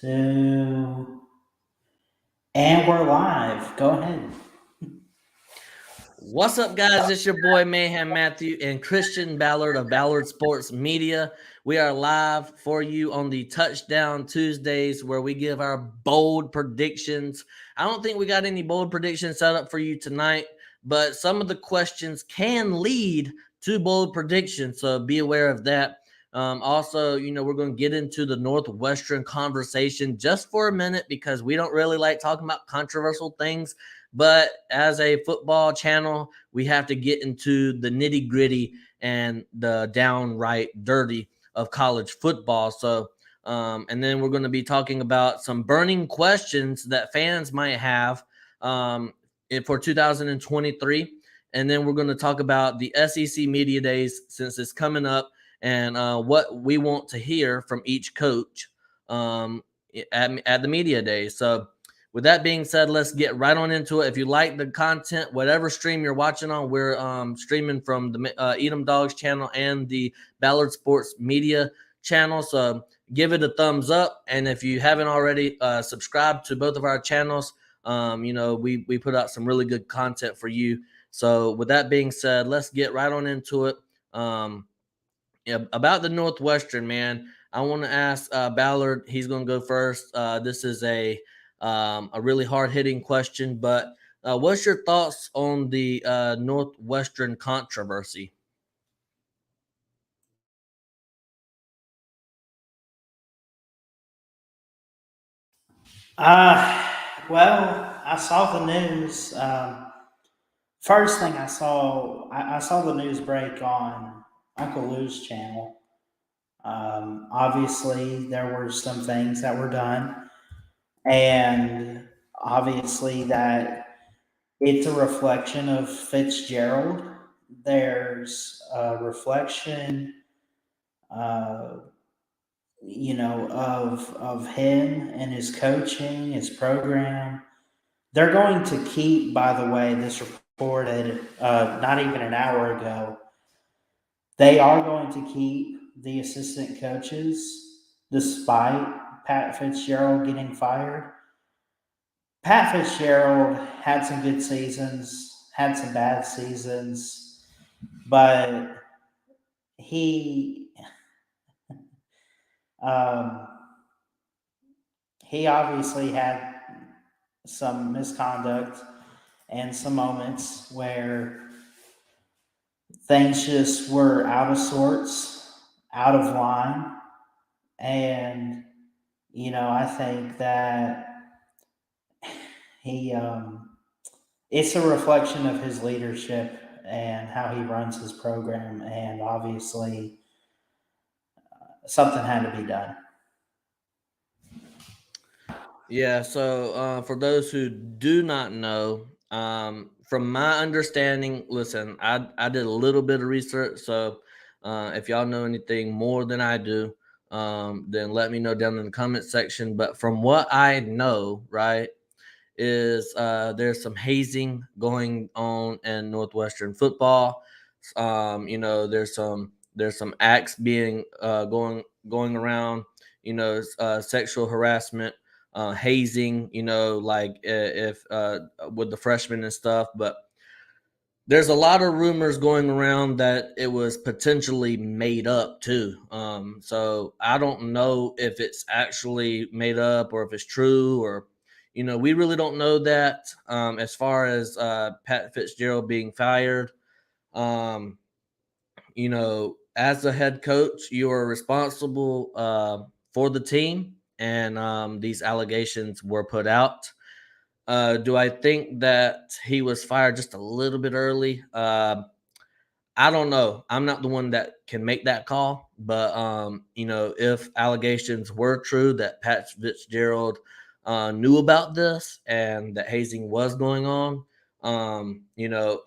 Two, and we're live. Go ahead. What's up, guys? It's your boy Mayhem Matthew and Christian Ballard of Ballard Sports Media. We are live for you on the Touchdown Tuesdays where we give our bold predictions. I don't think we got any bold predictions set up for you tonight, but some of the questions can lead to bold predictions, so be aware of that. Also, we're going to get into the Northwestern conversation just for a minute because we don't really like talking about controversial things. But as a football channel, we have to get into the nitty gritty and the downright dirty of college football. So, and then we're going to be talking about some burning questions that fans might have for 2023. And then we're going to talk about the SEC Media Days since it's coming up and what we want to hear from each coach at the Media Days. So, with that being said, let's get right on into it. If you like the content, whatever stream you're watching on, we're streaming from the Edom Dogs channel and the Ballard Sports Media channel. So give it a thumbs up. And if you haven't already, subscribed to both of our channels. We put out some really good content for you. So with that being said, let's get right on into it. About the Northwestern, man, I want to ask Ballard. He's going to go first. This is a really hard-hitting question, but what's your thoughts on the Northwestern controversy? Uh, well, I saw the news. First thing I saw the news break on Uncle Lou's channel. Obviously, there were some things that were done, and obviously that it's a reflection of Fitzgerald. There's a reflection, uh, of him and his coaching, his program. They're going to keep, by the way, this reported not even an hour ago. They are going to keep the assistant coaches despite Pat Fitzgerald getting fired. Pat Fitzgerald had some good seasons, had some bad seasons, but he um, he obviously had some misconduct and some moments where things just were out of sorts, out of line. And, I think that he, it's a reflection of his leadership and how he runs his program. And obviously, something had to be done. Yeah, so for those who do not know, from my understanding, listen, I did a little bit of research, so if y'all know anything more than I do, then let me know down in the comment section. But from what I know, right, is there's some hazing going on in Northwestern football. There's some acts being going around. Sexual harassment, hazing. Like if with the freshmen and stuff. But there's a lot of rumors going around that it was potentially made up too. So I don't know if it's actually made up or if it's true or, we really don't know that. As far as Pat Fitzgerald being fired, um, as the head coach, you are responsible for the team, and these allegations were put out. Do I think that he was fired just a little bit early? I don't know. I'm not the one that can make that call, but if allegations were true that Pat Fitzgerald knew about this and that hazing was going on,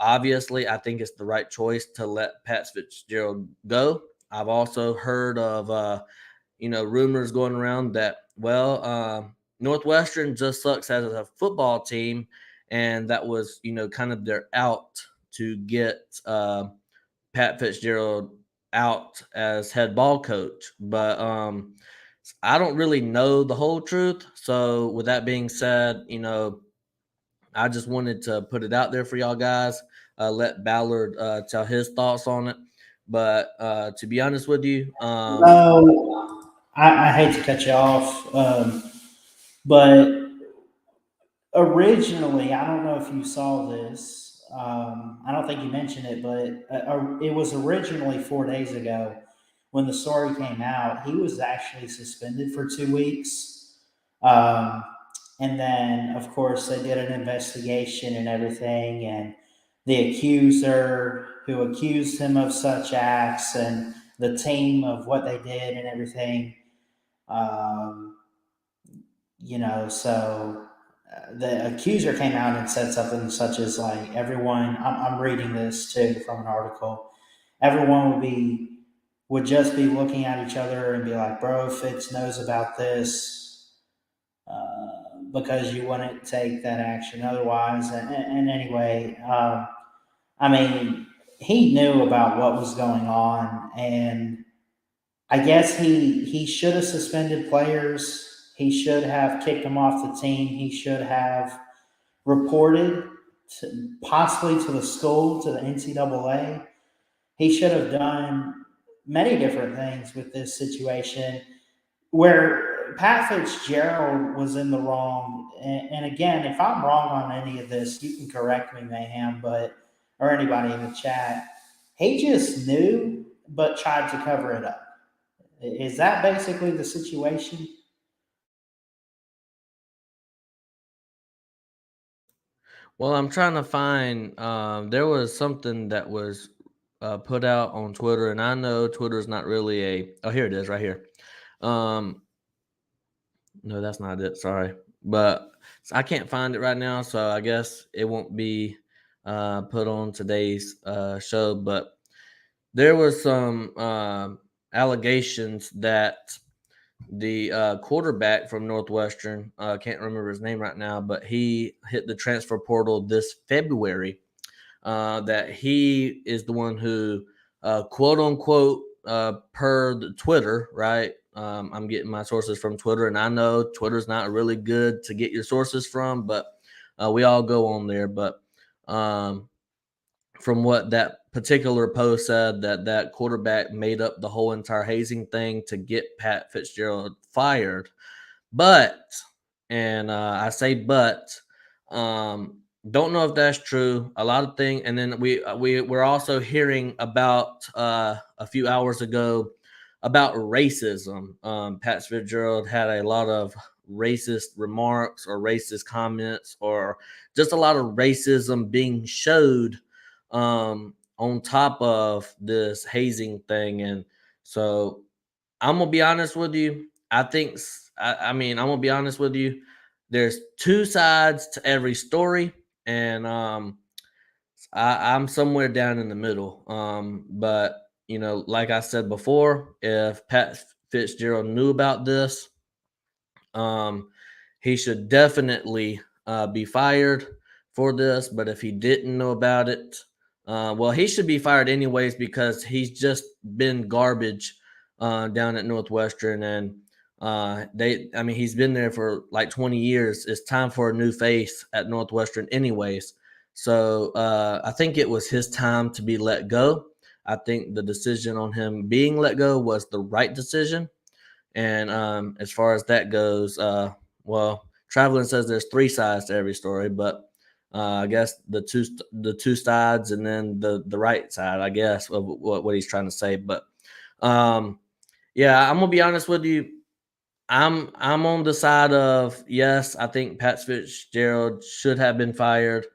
obviously I think it's the right choice to let Pat Fitzgerald go. I've also heard of rumors going around that Northwestern just sucks as a football team, and that was kind of their out to get Pat Fitzgerald out as head ball coach. But I don't really know the whole truth. So with that being said, I just wanted to put it out there for y'all guys. Let Ballard tell his thoughts on it. But to be honest with you, No, I hate to cut you off, but originally, I don't know if you saw this. I don't think you mentioned it, but it was originally 4 days ago when the story came out. He was actually suspended for 2 weeks. Um, and then, of course, they did an investigation and everything. And the accuser who accused him of such acts and the team of what they did and everything. Um, so the accuser came out and said something such as like everyone. I'm reading this too from an article. Everyone would just be looking at each other and be like, "Bro, Fitz knows about this because you wouldn't take that action otherwise." And anyway, I mean, he knew about what was going on, and I guess he should have suspended players. He should have kicked them off the team. He should have reported possibly to the school, to the NCAA. He should have done many different things with this situation where Pat Fitzgerald was in the wrong. And again, if I'm wrong on any of this, you can correct me, Mayhem, or anybody in the chat. He just knew, but tried to cover it up. Is that basically the situation? well, I'm trying to find. There was something that was put out on Twitter, and I know Twitter is not really a. Oh, here it is, right here. Um, no, that's not it. Sorry, but I can't find it right now, so I guess it won't be put on today's show. But there was some allegations that the quarterback from Northwestern, can't remember his name right now, but he hit the transfer portal this February. That he is the one who, quote unquote, per the Twitter, right? I'm getting my sources from Twitter, and I know Twitter's not really good to get your sources from, but we all go on there. But um, from what that particular post said, that quarterback made up the whole entire hazing thing to get Pat Fitzgerald fired. But, and I say but, don't know if that's true. A lot of things, and then we're also hearing about a few hours ago about racism. Pat Fitzgerald had a lot of racist remarks or racist comments or just a lot of racism being showed on top of this hazing thing. And so I'm gonna be honest with you. I mean, I'm gonna be honest with you. There's two sides to every story, and I'm somewhere down in the middle. But like I said before, if Pat Fitzgerald knew about this, um, he should definitely be fired for this. But if he didn't know about it, well, he should be fired anyways because he's just been garbage down at Northwestern, and I mean, he's been there for like 20 years. It's time for a new face at Northwestern, anyways. So I think it was his time to be let go. I think the decision on him being let go was the right decision. And as far as that goes, well, Traveling says there's three sides to every story, but I guess the two sides and then the right side, I guess, of what he's trying to say. But yeah, I'm gonna be honest with you. I'm on the side of yes. I think Pat Fitzgerald should have been fired.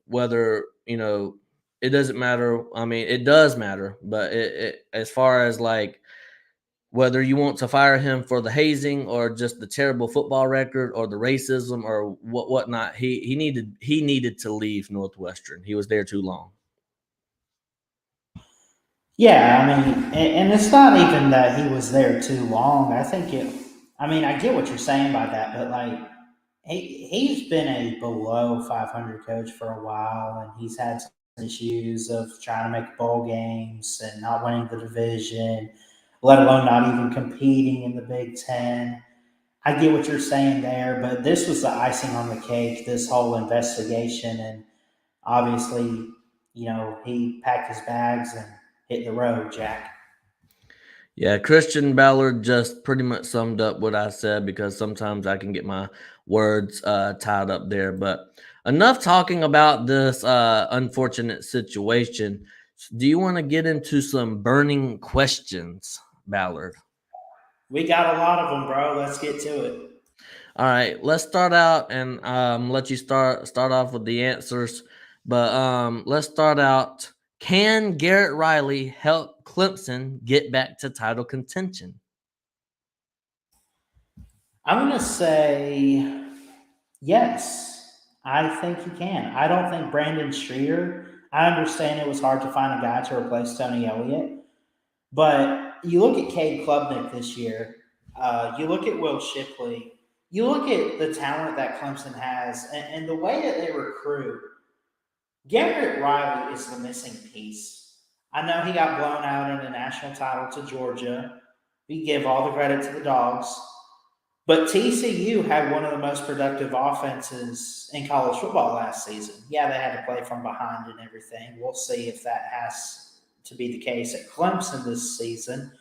Whether it doesn't matter. I mean, it does matter, but it as far as like whether you want to fire him for the hazing or just the terrible football record or the racism or whatnot, he needed to leave Northwestern. He was there too long. Yeah, I mean, and it's not even that he was there too long. I mean, I get what you're saying by that, but like, he's been a below 500 coach for a while, and he's had some issues of trying to make bowl games and not winning the division. let alone not even competing in the Big Ten. I get what you're saying there, but this was the icing on the cake, this whole investigation. And obviously, he packed his bags and hit the road, Jack. Yeah, Christian Ballard just pretty much summed up what I said because sometimes I can get my words tied up there. But enough talking about this unfortunate situation. Do you want to get into some burning questions, Ballard? We got a lot of them, bro. Let's get to it. All right, let's start out and let you start off with the answers. But let's start out. Can Garrett Riley help Clemson get back to title contention? I'm going to say yes. I think he can. I don't think Brandon Streeter, I understand it was hard to find a guy to replace Tony Elliott, but you look at Cade Klubnik this year, you look at Will Shipley, you look at the talent that Clemson has, and the way that they recruit. Garrett Riley is the missing piece. I know he got blown out in a national title to Georgia. We give all the credit to the Dogs. But TCU had one of the most productive offenses in college football last season. Yeah, they had to play from behind and everything. We'll see if that has to be the case at Clemson this season.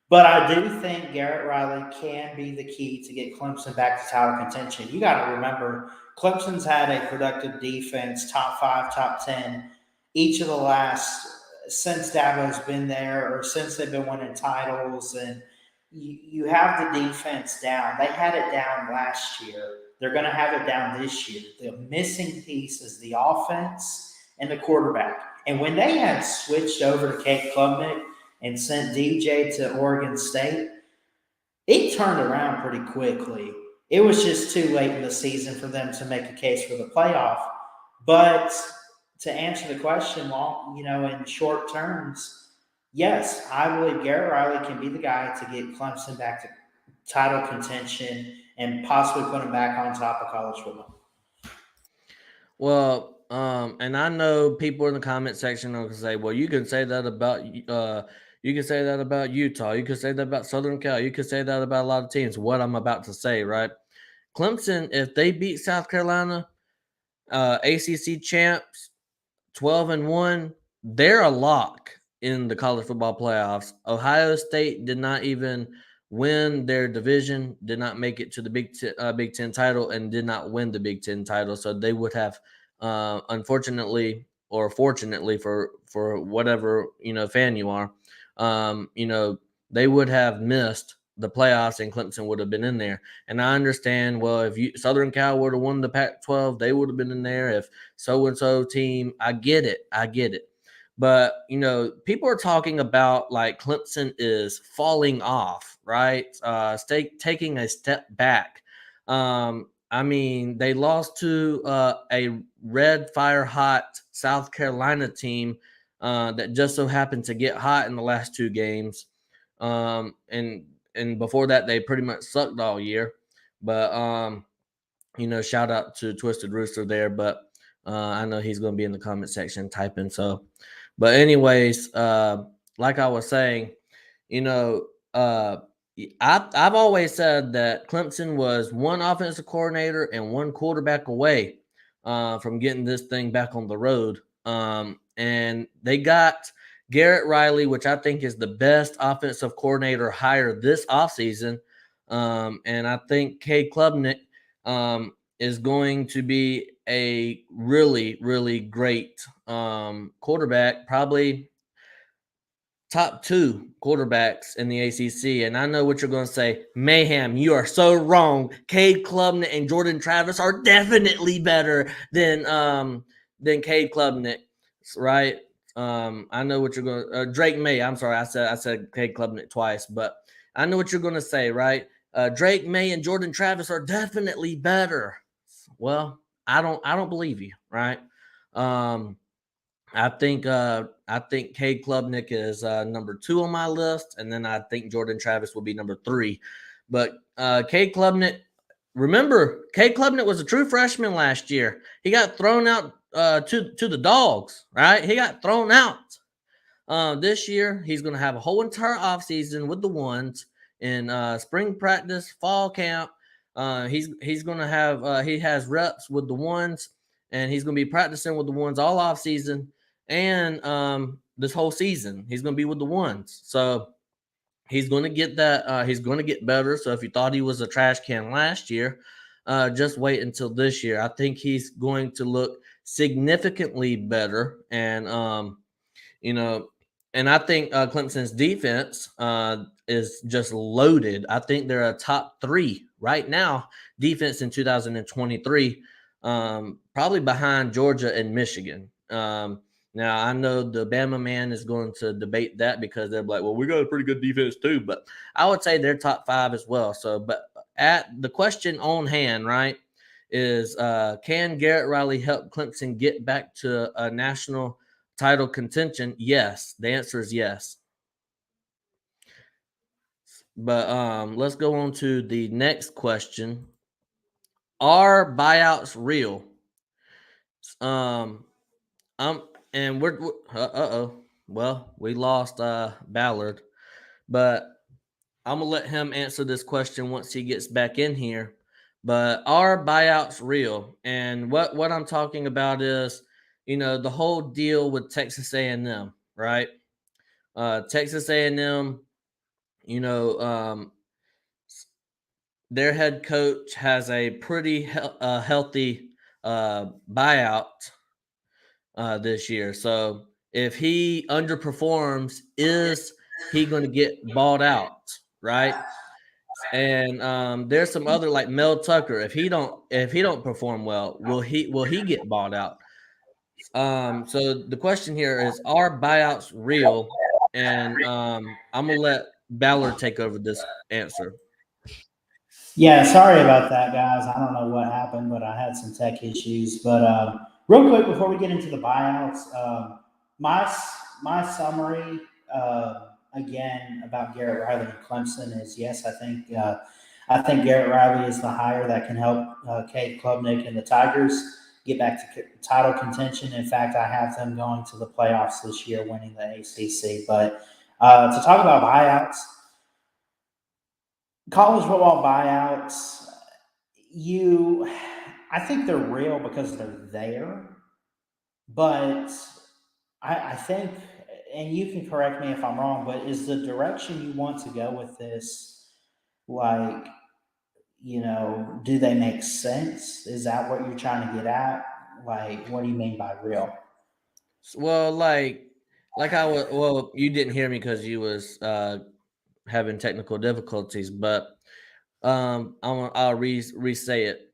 But I do think Garrett Riley can be the key to get Clemson back to title contention. You got to remember, Clemson's had a productive defense, top 5, top 10, each of the last, since Dabo's been there or since they've been winning titles. And you have the defense down. They had it down last year. They're going to have it down this year. The missing piece is the offense and the quarterback. And when they had switched over to Cade Klubnik and sent DJ to Oregon State, it turned around pretty quickly. It was just too late in the season for them to make a case for the playoff. But to answer the question, in short terms, yes, I believe Garrett Riley can be the guy to get Clemson back to title contention and possibly put them back on top of college football. Well, and I know people in the comment section are going to say, "Well, you can say that about you can say that about Utah. You could say that about Southern Cal. You could say that about a lot of teams." What I'm about to say, right? Clemson, if they beat South Carolina, ACC champs, 12-1, they're a lock in the college football playoffs. Ohio State did not even win their division, did not make it to the Big Ten title, and did not win the Big Ten title. So they would have, unfortunately or fortunately for whatever fan you are, they would have missed the playoffs and Clemson would have been in there. And I understand, well, if Southern Cal would have won the Pac-12, they would have been in there. If so-and-so team, I get it. But, people are talking about like Clemson is falling off, right? Taking a step back. I mean, they lost to a red fire hot South Carolina team that just so happened to get hot in the last 2 games. And before that, they pretty much sucked all year. But, shout out to Twisted Rooster there. But I know he's going to be in the comment section typing. So, but anyways, like I was saying, I've always said that Clemson was one offensive coordinator and one quarterback away from getting this thing back on the road. And they got Garrett Riley, which I think is the best offensive coordinator hire this offseason. And I think Cade Klubnik is going to be a really, really great quarterback, probably top 2 quarterbacks in the ACC. And I know what you're going to say. Mayhem, you are so wrong. Cade Klubnik and Jordan Travis are definitely better than Cade Klubnik, right? I know what you're going to Drake May. I'm sorry, I said Cade Klubnik twice, but I know what you're going to say, right? Drake May and Jordan Travis are definitely better. Well, I don't believe you, right? I think Cade Klubnik is number 2 on my list, and then I think Jordan Travis will be number 3. But Cade Klubnik, remember, Cade Klubnik was a true freshman last year. He got thrown out to the Dogs, right? He got thrown out. This year, he's going to have a whole entire offseason with the ones in spring practice, fall camp. He's going to have he has reps with the ones, and he's going to be practicing with the ones all off season and this whole season. He's going to be with the ones, so he's going to get that. He's going to get better. So if you thought he was a trash can last year, just wait until this year. I think he's going to look significantly better, and you know, and I think Clemson's defense is just loaded. I think they're a top 3 right now defense in 2023, probably behind Georgia and Michigan. Now I know the Bama man is going to debate that because they're like, well, we got a pretty good defense too, but I would say they're top 5 as well. So, but at the question on hand, right, is can Garrett Riley help Clemson get back to a national title contention? Yes. The answer is yes. But let's go on to the next question. Are buyouts real? And we're well, we lost Ballard, but I'm gonna let him answer this question once he gets back in here. But are buyouts real? And what I'm talking about is, the whole deal with Texas A&M, right? Texas A&M, their head coach has a pretty healthy buyout this year. So if he underperforms, is he going to get bought out, right? And there's some other like Mel Tucker. If he don't perform well, will he get bought out? So the question here is: are buyouts real? And I'm gonna let Ballard take over this answer. Yeah, sorry about that, guys. I don't know what happened, but I had some tech issues. But real quick before we get into the buyouts, my summary again about Garrett Riley and Clemson is yes, I think Garrett Riley is the hire that can help Cade Klubnik and the Tigers get back to title contention. In fact, I have them going to the playoffs this year, winning the ACC. But to talk about buyouts, college football buyouts, I think they're real because they're there, but I think, and you can correct me if I'm wrong, but is the direction you want to go with this, like, do they make sense? Is that what you're trying to get at? Like, what do you mean by real? Well, like I was. Well, you didn't hear me because you was having technical difficulties, but I'll re-say it.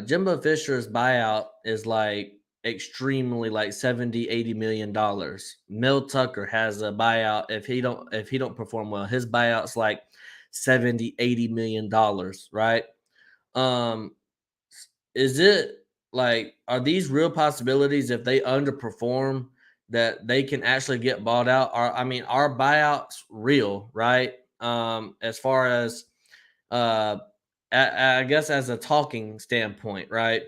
Jimbo Fisher's buyout is like extremely like 70-80 million dollars. Mel Tucker has a buyout if he don't perform well. His buyout's like 70-80 million dollars, right? Is it like, are these real possibilities if they underperform that they can actually get bought out? Are buyouts real, right? As far as I guess as a talking standpoint, right?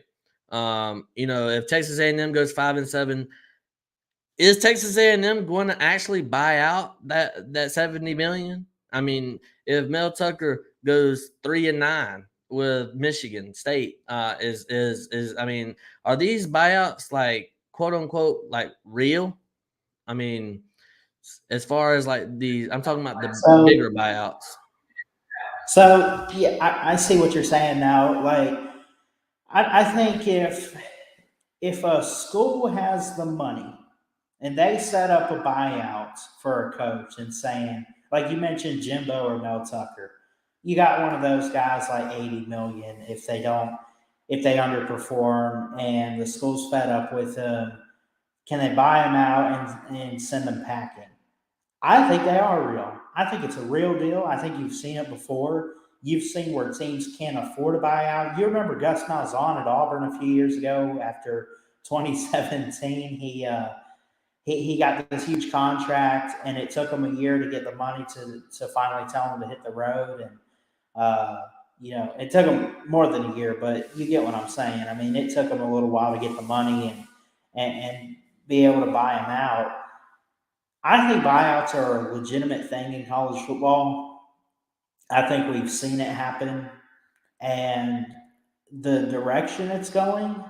If Texas A&M goes 5-7, is Texas A&M going to actually buy out that 70 million? I mean, if Mel Tucker goes 3-9 with Michigan State, are these buyouts like quote unquote like real? I mean, as far as like I'm talking about the bigger So, buyouts. so yeah, I see what you're saying now. Like, I think if a school has the money and they set up a buyout for a coach and saying, like you mentioned, Jimbo or Mel Tucker, you got one of those guys like 80 million if they underperform and the school's fed up with them, can they buy them out and send them packing? I think they are real. I think it's a real deal. I think you've seen it before. You've seen where teams can't afford to buy out. You remember Gus Malzahn at Auburn a few years ago after 2017. He got this huge contract, and it took him a year to get the money to finally tell him to hit the road. And it took him more than a year, but you get what I'm saying. I mean, it took him a little while to get the money and be able to buy him out. I think buyouts are a legitimate thing in college football. I think we've seen it happen, and the direction it's going,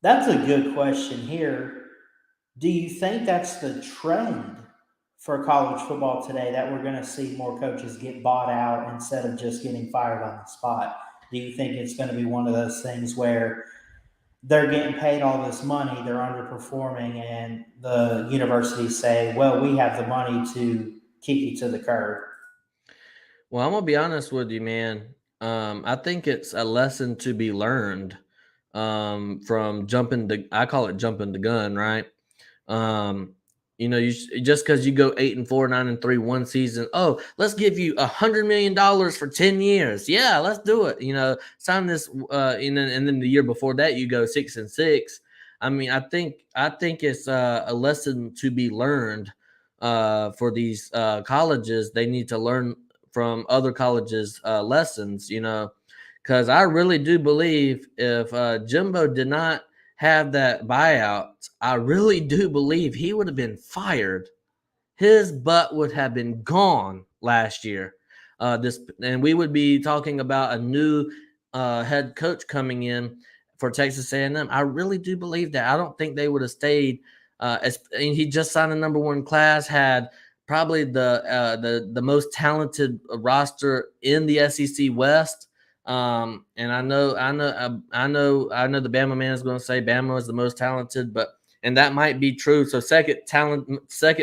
that's a good question here. Do you think that's the trend for college football today, that we're going to see more coaches get bought out instead of just getting fired on the spot? Do you think it's going to be one of those things where they're getting paid all this money, they're underperforming, and the universities say, well, we have the money to kick you to the curb? Well, I'm gonna be honest with you, man. I think it's a lesson to be learned from jumping the. I call it jumping the gun, right? Um, just because you go 8-4, 9-3 one season, oh, let's give you $100 million for 10 years. Yeah, let's do it. Sign this. And then the year before that, you go 6-6. I mean, I think it's a lesson to be learned for these colleges. They need to learn from other colleges' lessons. Because I really do believe if Jimbo did not have that buyout, I really do believe he would have been fired. His butt would have been gone last year. And we would be talking about a new head coach coming in for Texas A&M. I really do believe that. I don't think they would have stayed. He just signed a number one class, had probably the most talented roster in the SEC West. And I know the Bama man is going to say Bama is the most talented, and that might be true. So second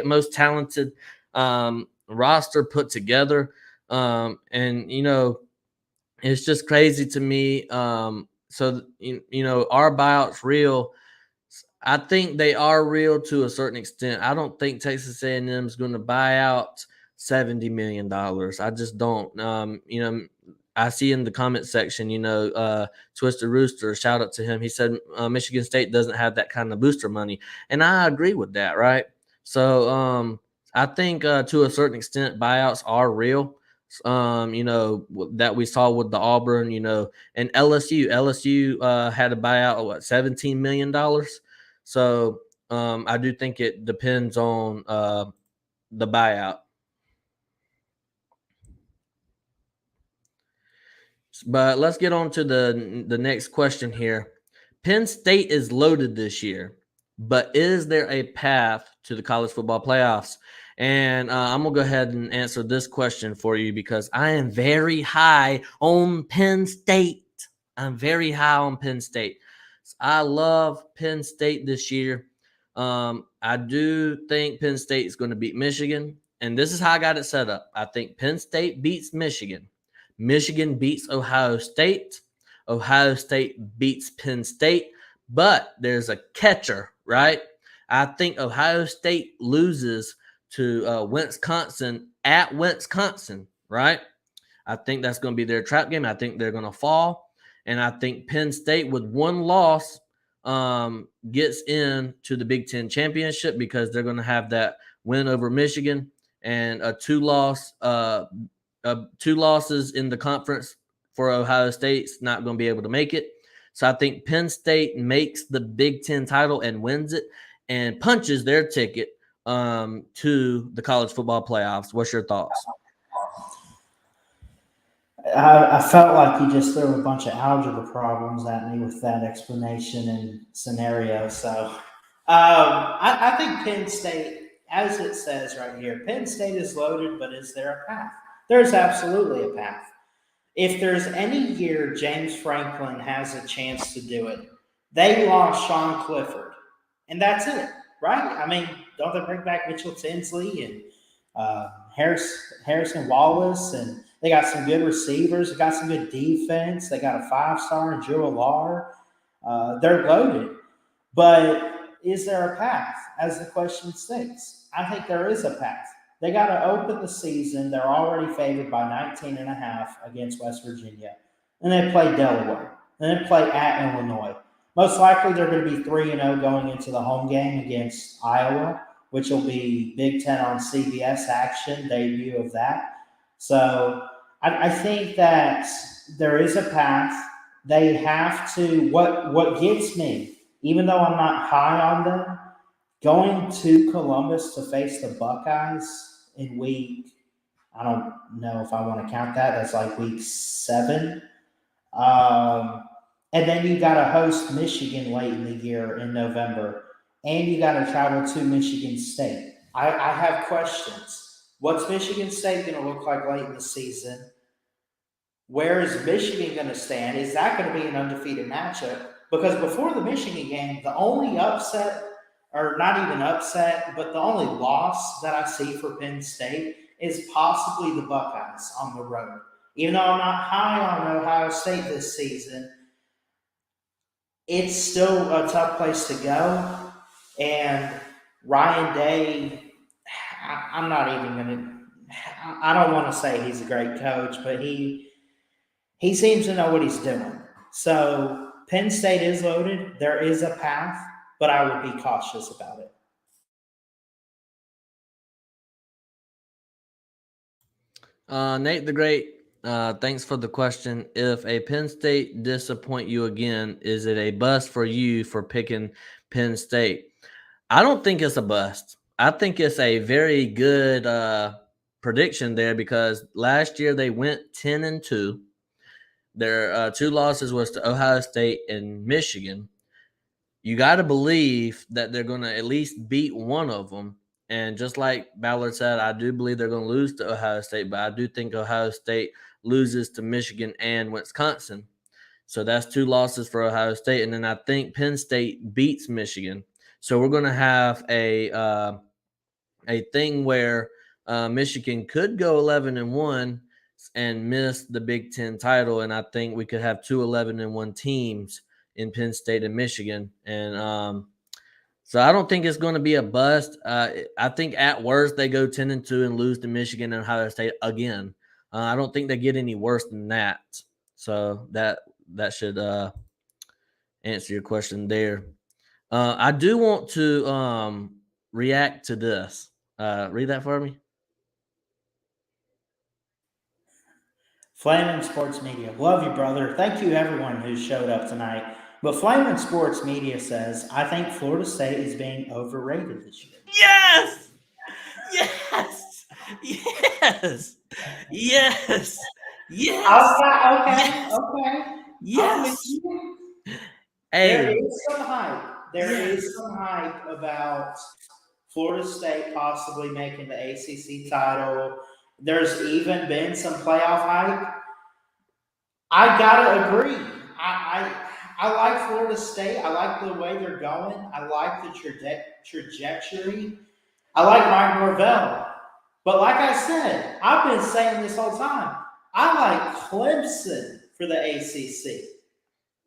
most talented roster put together. And it's just crazy to me. Our buyouts real. I think they are real to a certain extent. I don't think Texas A&M is going to buy out $70 million. I just don't. I see in the comment section, Twisted Rooster, shout out to him. He said Michigan State doesn't have that kind of booster money, and I agree with that, right? So I think to a certain extent, buyouts are real. That we saw with the Auburn, and LSU. LSU had a buyout of $17 million. So I do think it depends on the buyout. But let's get on to the next question here. Penn State is loaded this year, but is there a path to the college football playoffs? And I'm going to go ahead and answer this question for you because I am very high on Penn State. I'm very high on Penn State. I love Penn State this year. I do think Penn State is going to beat Michigan. And this is how I got it set up. I think Penn State beats Michigan. Michigan beats Ohio State. Ohio State beats Penn State. But there's a catcher, right? I think Ohio State loses to Wisconsin at Wisconsin, right? I think that's going to be their trap game. I think they're going to fall. And I think Penn State, with one loss, gets into the Big Ten championship because they're going to have that win over Michigan, and two losses in the conference for Ohio State's not going to be able to make it. So I think Penn State makes the Big Ten title and wins it and punches their ticket to the college football playoffs. What's your thoughts? I felt like you just threw a bunch of algebra problems at me with that explanation and scenario. So I think Penn State, as it says right here, Penn State is loaded, but is there a path? There's absolutely a path. If there's any year James Franklin has a chance to do it, they lost Sean Clifford, and that's it, right? I mean, don't they bring back Mitchell Tinsley and Harrison Wallace, and they got some good receivers. They got some good defense. They got a 5-star in Joe Alar. They're loaded. But is there a path, as the question states? I think there is a path. They got to open the season. They're already favored by 19.5 against West Virginia. And they play Delaware. And they play at Illinois. Most likely they're going to be 3-0 going into the home game against Iowa, which will be Big Ten on CBS action, debut of that. So I think that there is a path. They have to, what gets me, even though I'm not high on them, going to Columbus to face the Buckeyes in week, I don't know if I want to count that. That's like week 7. And then you got to host Michigan late in the year in November, and you got to travel to Michigan State. I have questions. What's Michigan State going to look like late in the season? Where is Michigan going to stand? Is that going to be an undefeated matchup? Because before the Michigan game, the only upset, or not even upset, but the only loss that I see for Penn State is possibly the Buckeyes on the road. Even though I'm not high on Ohio State this season, it's still a tough place to go. And Ryan Day, I'm not even going to, I don't want to say he's a great coach, but he seems to know what he's doing. So Penn State is loaded. There is a path, but I would be cautious about it. Nate the Great, thanks for the question. If a Penn State disappoint you again, is it a bust for you for picking Penn State? I don't think it's a bust. I think it's a very good prediction there because last year they went 10-2. Their 2 losses was to Ohio State and Michigan. You got to believe that they're going to at least beat one of them. And just like Ballard said, I do believe they're going to lose to Ohio State, but I do think Ohio State loses to Michigan and Wisconsin. So that's 2 losses for Ohio State. And then I think Penn State beats Michigan. So we're going to have a thing where Michigan could go 11-1 and miss the Big Ten title. And I think we could have 2 11-1 teams in Penn State and Michigan. And so I don't think it's going to be a bust. I think at worst they go 10-2 and lose to Michigan and Ohio State again. I don't think they get any worse than that. So that should answer your question there. I do want to react to this. Read that for me. Flamin' Sports Media. Love you, brother. Thank you, everyone who showed up tonight. But Flamin' Sports Media says, I think Florida State is being overrated this year. Yes! Yes! Yes! Yes! Yes! Okay. Yes! Hey. There is some hype. There is some hype about Florida State possibly making the ACC title. There's even been some playoff hype. I gotta agree. I like Florida State. I like the way they're going. I like the trajectory. I like Mike Norvell. But like I said, I've been saying this whole time. I like Clemson for the ACC.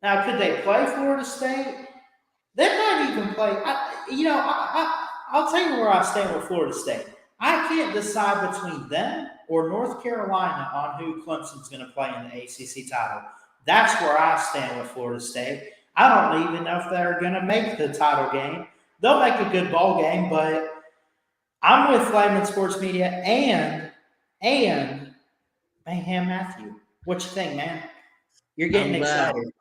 Now, could they play Florida State? They might even play. I'll tell you where I stand with Florida State. I can't decide between them or North Carolina on who Clemson's going to play in the ACC title. That's where I stand with Florida State. I don't even know if they're going to make the title game. They'll make a good ball game, but I'm with Flamin' Sports Media and Mayhem Matthew. What you think, man? You're getting excited.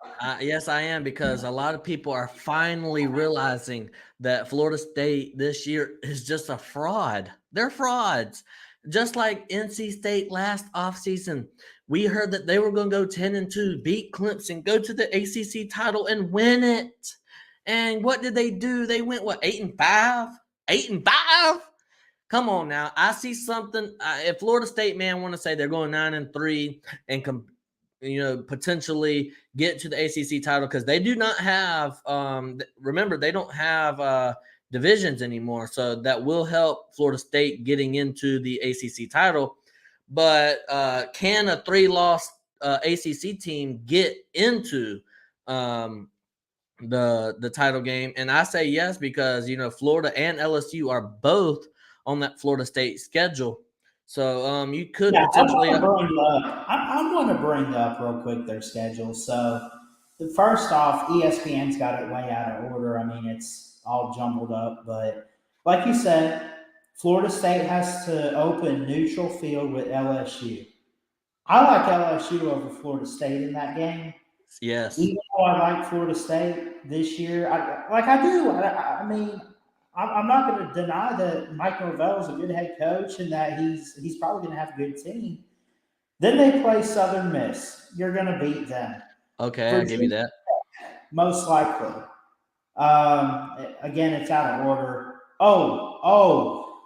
Yes, I am, because a lot of people are finally realizing that Florida State this year is just a fraud. They're frauds. Just like NC State last offseason, we heard that they were going to go 10-2, beat Clemson, go to the ACC title, and win it. And what did they do? They went, 8-5? 8-5? Come on now. I see something. If Florida State, man, want to say they're going 9-3 and potentially get to the ACC title, because they do not have, remember, they don't have divisions anymore. So that will help Florida State getting into the ACC title. But can a 3-loss ACC team get into the title game? And I say yes, because, Florida and LSU are both on that Florida State schedule. So you could potentially. I'm going to bring up real quick their schedule. So first off, ESPN's got it way out of order. I mean, it's all jumbled up. But like you said, Florida State has to open neutral field with LSU. I like LSU over Florida State in that game. Yes. Even though I like Florida State this year, I do. I mean, I'm not going to deny that Mike Norvell is a good head coach and that he's probably going to have a good team. Then they play Southern Miss. You're going to beat them. Okay, I give you Virginia, that. most likely. Again, it's out of order. Oh,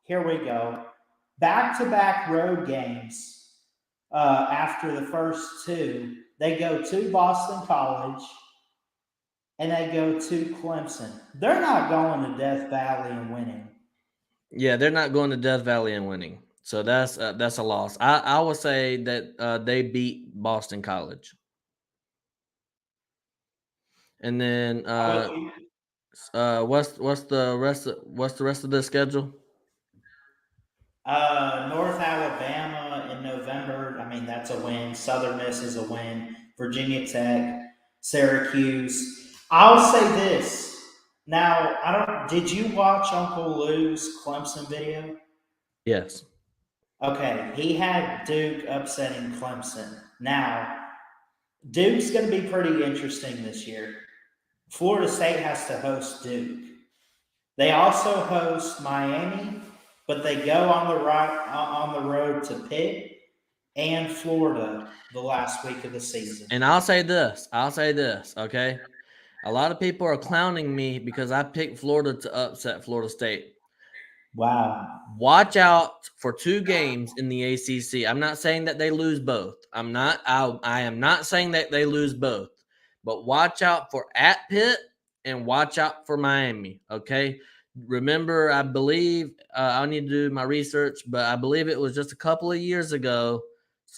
here we go. Back-to-back road games after the first two. They go to Boston College and they go to Clemson. They're not going to Death Valley and winning. Yeah, they're not going to Death Valley and winning. So that's a loss. I would say that they beat Boston College. And then what's the rest of the schedule? North Alabama in November. I mean, that's a win. Southern Miss is a win. Virginia Tech, Syracuse. I'll say this. Now, I don't. Did you watch Uncle Lou's Clemson video? Yes. Okay, he had Duke upsetting Clemson. Now, Duke's going to be pretty interesting this year. Florida State has to host Duke. They also host Miami, but they go on the road to Pitt and Florida the last week of the season. And I'll say this. Okay. A lot of people are clowning me because I picked Florida to upset Florida State. Wow. Watch out for 2 games in the ACC. I'm not saying that they lose both. I am not saying that they lose both. But watch out for at Pitt and watch out for Miami, okay? Remember, I believe I need to do my research, but I believe it was just a couple of years ago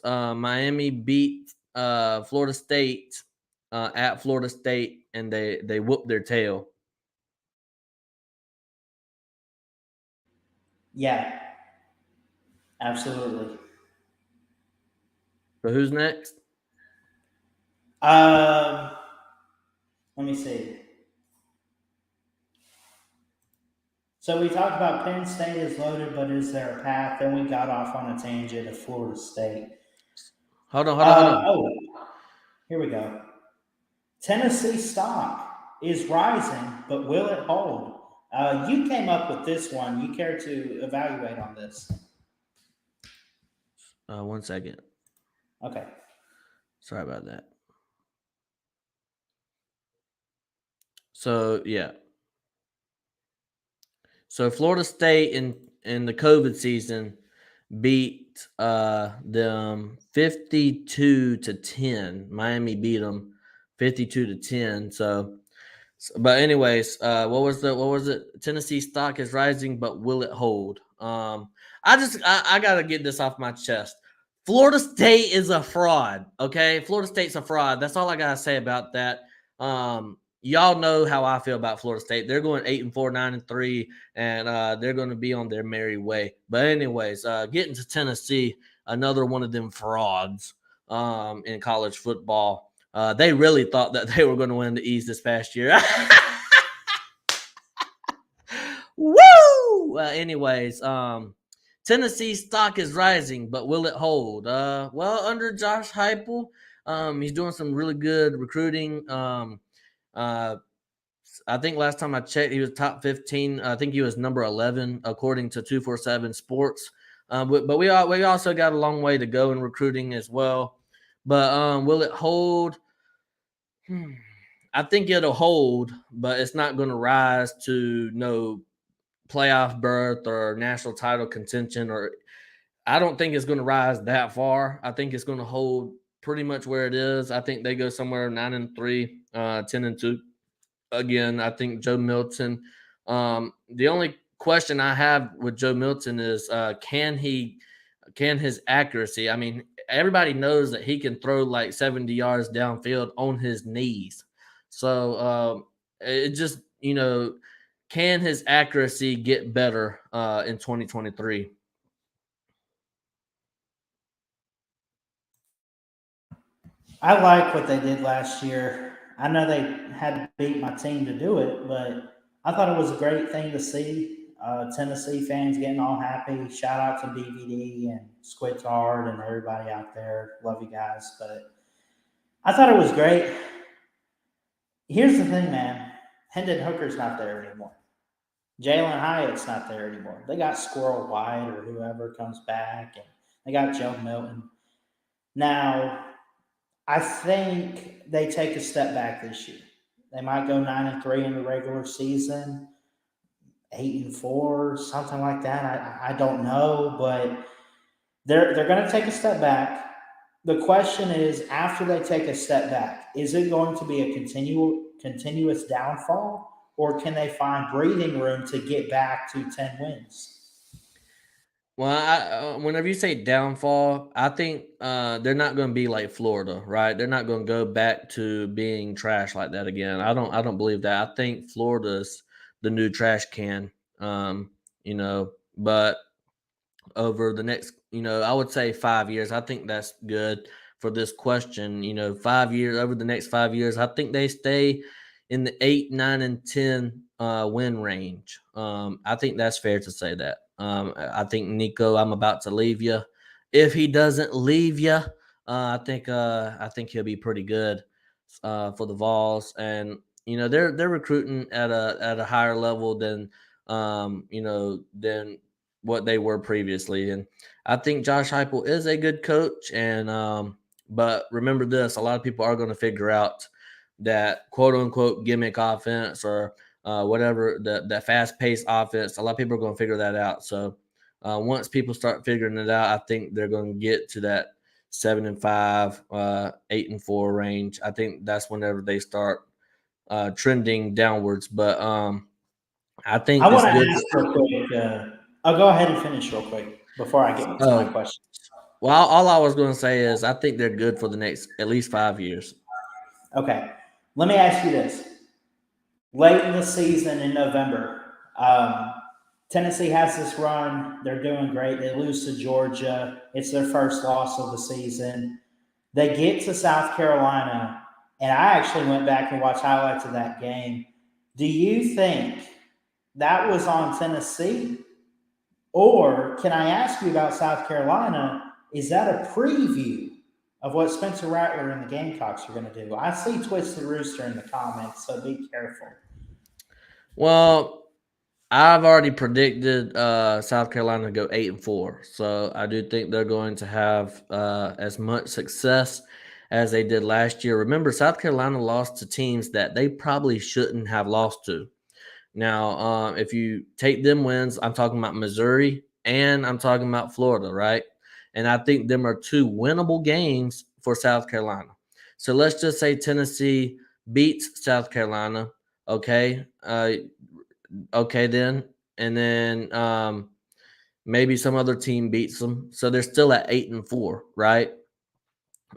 Miami beat Florida State at Florida State, and they whooped their tail. Yeah, absolutely. So who's next? Let me see. So we talked about Penn State is loaded, but is there a path? Then we got off on a tangent of Florida State. Hold on. Oh, here we go. Tennessee stock is rising, but will it hold? You came up with this one. You care to evaluate on this? 1 second. Okay. Sorry about that. So yeah. So Florida State in the COVID season beat them 52-10. Miami beat them 52-10. So but anyways, what was it? Tennessee stock is rising, but will it hold? I gotta get this off my chest. Florida State is a fraud. Okay, Florida State's a fraud. That's all I gotta say about that. Y'all know how I feel about Florida State. They're going 8-4, 9-3, and they're going to be on their merry way. But anyways, getting to Tennessee, another one of them frauds in college football. They really thought that they were going to win the East this past year. Woo! Anyways, Tennessee stock is rising, but will it hold? Well, under Josh Heupel, he's doing some really good recruiting. I think last time I checked, he was top 15. I think he was number 11 according to 247 Sports. But we also got a long way to go in recruiting as well. But will it hold? I think it'll hold, but it's not going to rise to no playoff berth or national title contention. Or I don't think it's going to rise that far. I think it's going to hold pretty much where it is. I think they go somewhere 9-3, 10-2. Again, I think Joe Milton. The only question I have with Joe Milton is can his accuracy? I mean, everybody knows that he can throw like 70 yards downfield on his knees. So it just, can his accuracy get better in 2023? I like what they did last year. I know they had to beat my team to do it, but I thought it was a great thing to see. Tennessee fans getting all happy. Shout out to BVD and Squidtard and everybody out there. Love you guys. But I thought it was great. Here's the thing, man. Hendon Hooker's not there anymore. Jalen Hyatt's not there anymore. They got Squirrel White or whoever comes back, and they got Joe Milton. Now, I think they take a step back this year. They might go 9-3 in the regular season, 8-4, something like that. I don't know, but they're going to take a step back. The question is, after they take a step back, is it going to be a continuous downfall, or can they find breathing room to get back to 10 wins? Well, whenever you say downfall, I think they're not going to be like Florida, right? They're not going to go back to being trash like that again. I don't believe that. I think Florida's the new trash can. Um, but over the next, I would say 5 years. I think that's good for this question. 5 years, over the next 5 years, I think they stay in the 8, 9, and 10 win range. I think that's fair to say that. I think Nico, I'm about to leave you. If he doesn't leave you, I think he'll be pretty good for the Vols, and they're recruiting at a higher level than what they were previously. And I think Josh Heupel is a good coach. And but remember this: a lot of people are going to figure out that quote unquote gimmick offense or whatever that fast paced offense. A lot of people are going to figure that out. So once people start figuring it out, I think they're going to get to that 7-5, 8-4 range. I think that's whenever they start trending downwards. But I I think want it's to good. ask real quick. I'll go ahead and finish real quick before I get to my Oh, question. well, all I was going to say is I think they're good for the next at least 5 years. Okay, let me ask you this: late in the season in November, Tennessee has this run. They're doing great. They lose to Georgia. It's their first loss of the season. They get to South Carolina, and I actually went back and watched highlights of that game. Do you think that was on Tennessee? Or can I ask you about South Carolina? Is that a preview of what Spencer Rattler and the Gamecocks are going to do? I see Twisted Rooster in the comments, so be careful. Well, I've already predicted South Carolina to go 8-4, so I do think they're going to have as much success as they did last year. Remember, South Carolina lost to teams that they probably shouldn't have lost to. Now, if you take them wins, I'm talking about Missouri and I'm talking about Florida, right? And I think them are two winnable games for South Carolina. So let's just say Tennessee beats South Carolina. Okay. Okay, then. And then maybe some other team beats them. So they're still at 8-4, right?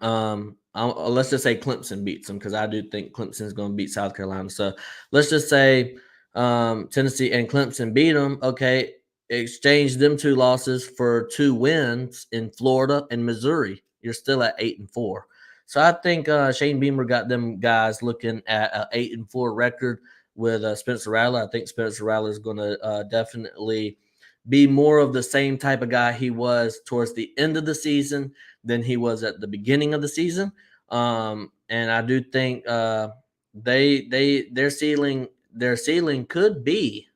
Let's just say Clemson beats them because I do think Clemson is going to beat South Carolina. So let's just say Tennessee and Clemson beat them. Okay, exchange them 2 losses for 2 wins in Florida and Missouri. You're still at 8-4. So I think Shane Beamer got them guys looking at an 8-4 record with Spencer Rattler. I think Spencer Rattler is going to definitely be more of the same type of guy he was towards the end of the season than he was at the beginning of the season. And I do think their ceiling could be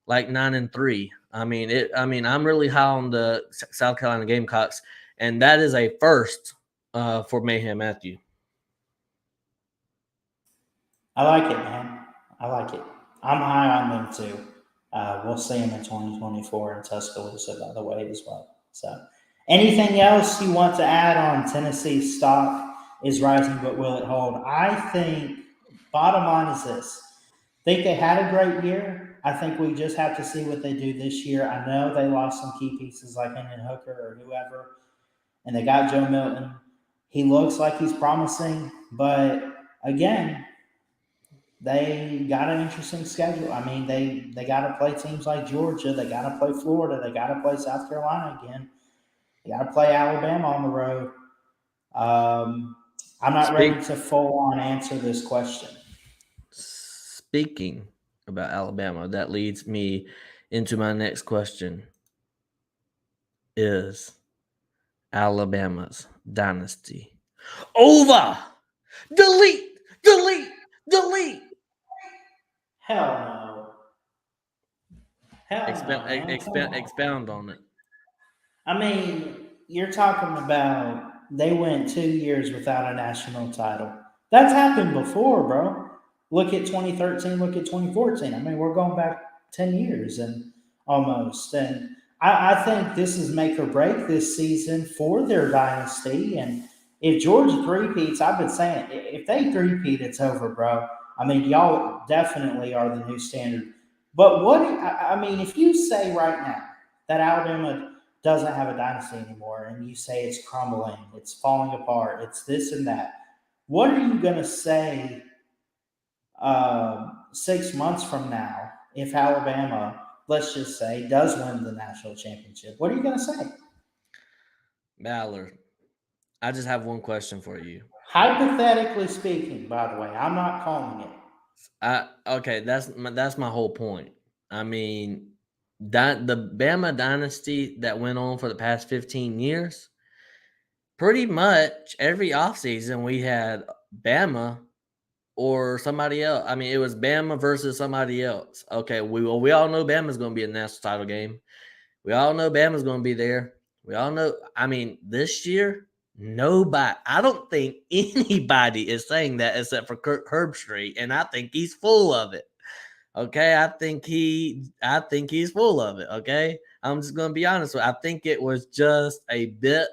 like 9-3. I'm really high on the South Carolina Gamecocks, and that is a first for Mayhem Matthew. I like it, man. I like it. I'm high on them too. We'll see them in 2024 in Tuscaloosa, by the way, as well. So, anything else you want to add on Tennessee's stock is rising, but will it hold? I think, bottom line is this: I think they had a great year. I think we just have to see what they do this year. I know they lost some key pieces like Hendon Hooker or whoever, and they got Joe Milton. He looks like he's promising, but again, they got an interesting schedule. I mean, they got to play teams like Georgia. They got to play Florida. They got to play South Carolina again. They got to play Alabama on the road. I'm not ready to full on answer this question. Speaking about Alabama, that leads me into my next question. Is Alabama's dynasty over? Delete. Hell no. Hell no, man. Come on. Expound on it. I mean, you're talking about they went 2 years without a national title. That's happened before, bro. Look at 2013, look at 2014. I mean, we're going back 10 years and almost. And I think this is make or break this season for their dynasty. And if Georgia three-peats, I've been saying, if they three-peat, it's over, bro. I mean, y'all definitely are the new standard. But I mean, if you say right now that Alabama doesn't have a dynasty anymore, and you say it's crumbling, it's falling apart, it's this and that. What are you going to say 6 months from now if Alabama, let's just say, does win the national championship? What are you going to say? Ballard, I just have one question for you. Hypothetically speaking, by the way, I'm not calling it. Okay, that's my whole point. I mean, the Bama dynasty that went on for the past 15 years, pretty much every offseason we had Bama or somebody else. I mean, it was Bama versus somebody else. Okay, we all know Bama's going to be in the national title game. We all know Bama's going to be there. We all know. I mean, this year, nobody. I don't think anybody is saying that except for Kirk Herbstreit, and I think he's full of it. Okay, I think he's full of it. Okay, I'm just gonna be honest with you. I think it was just a bit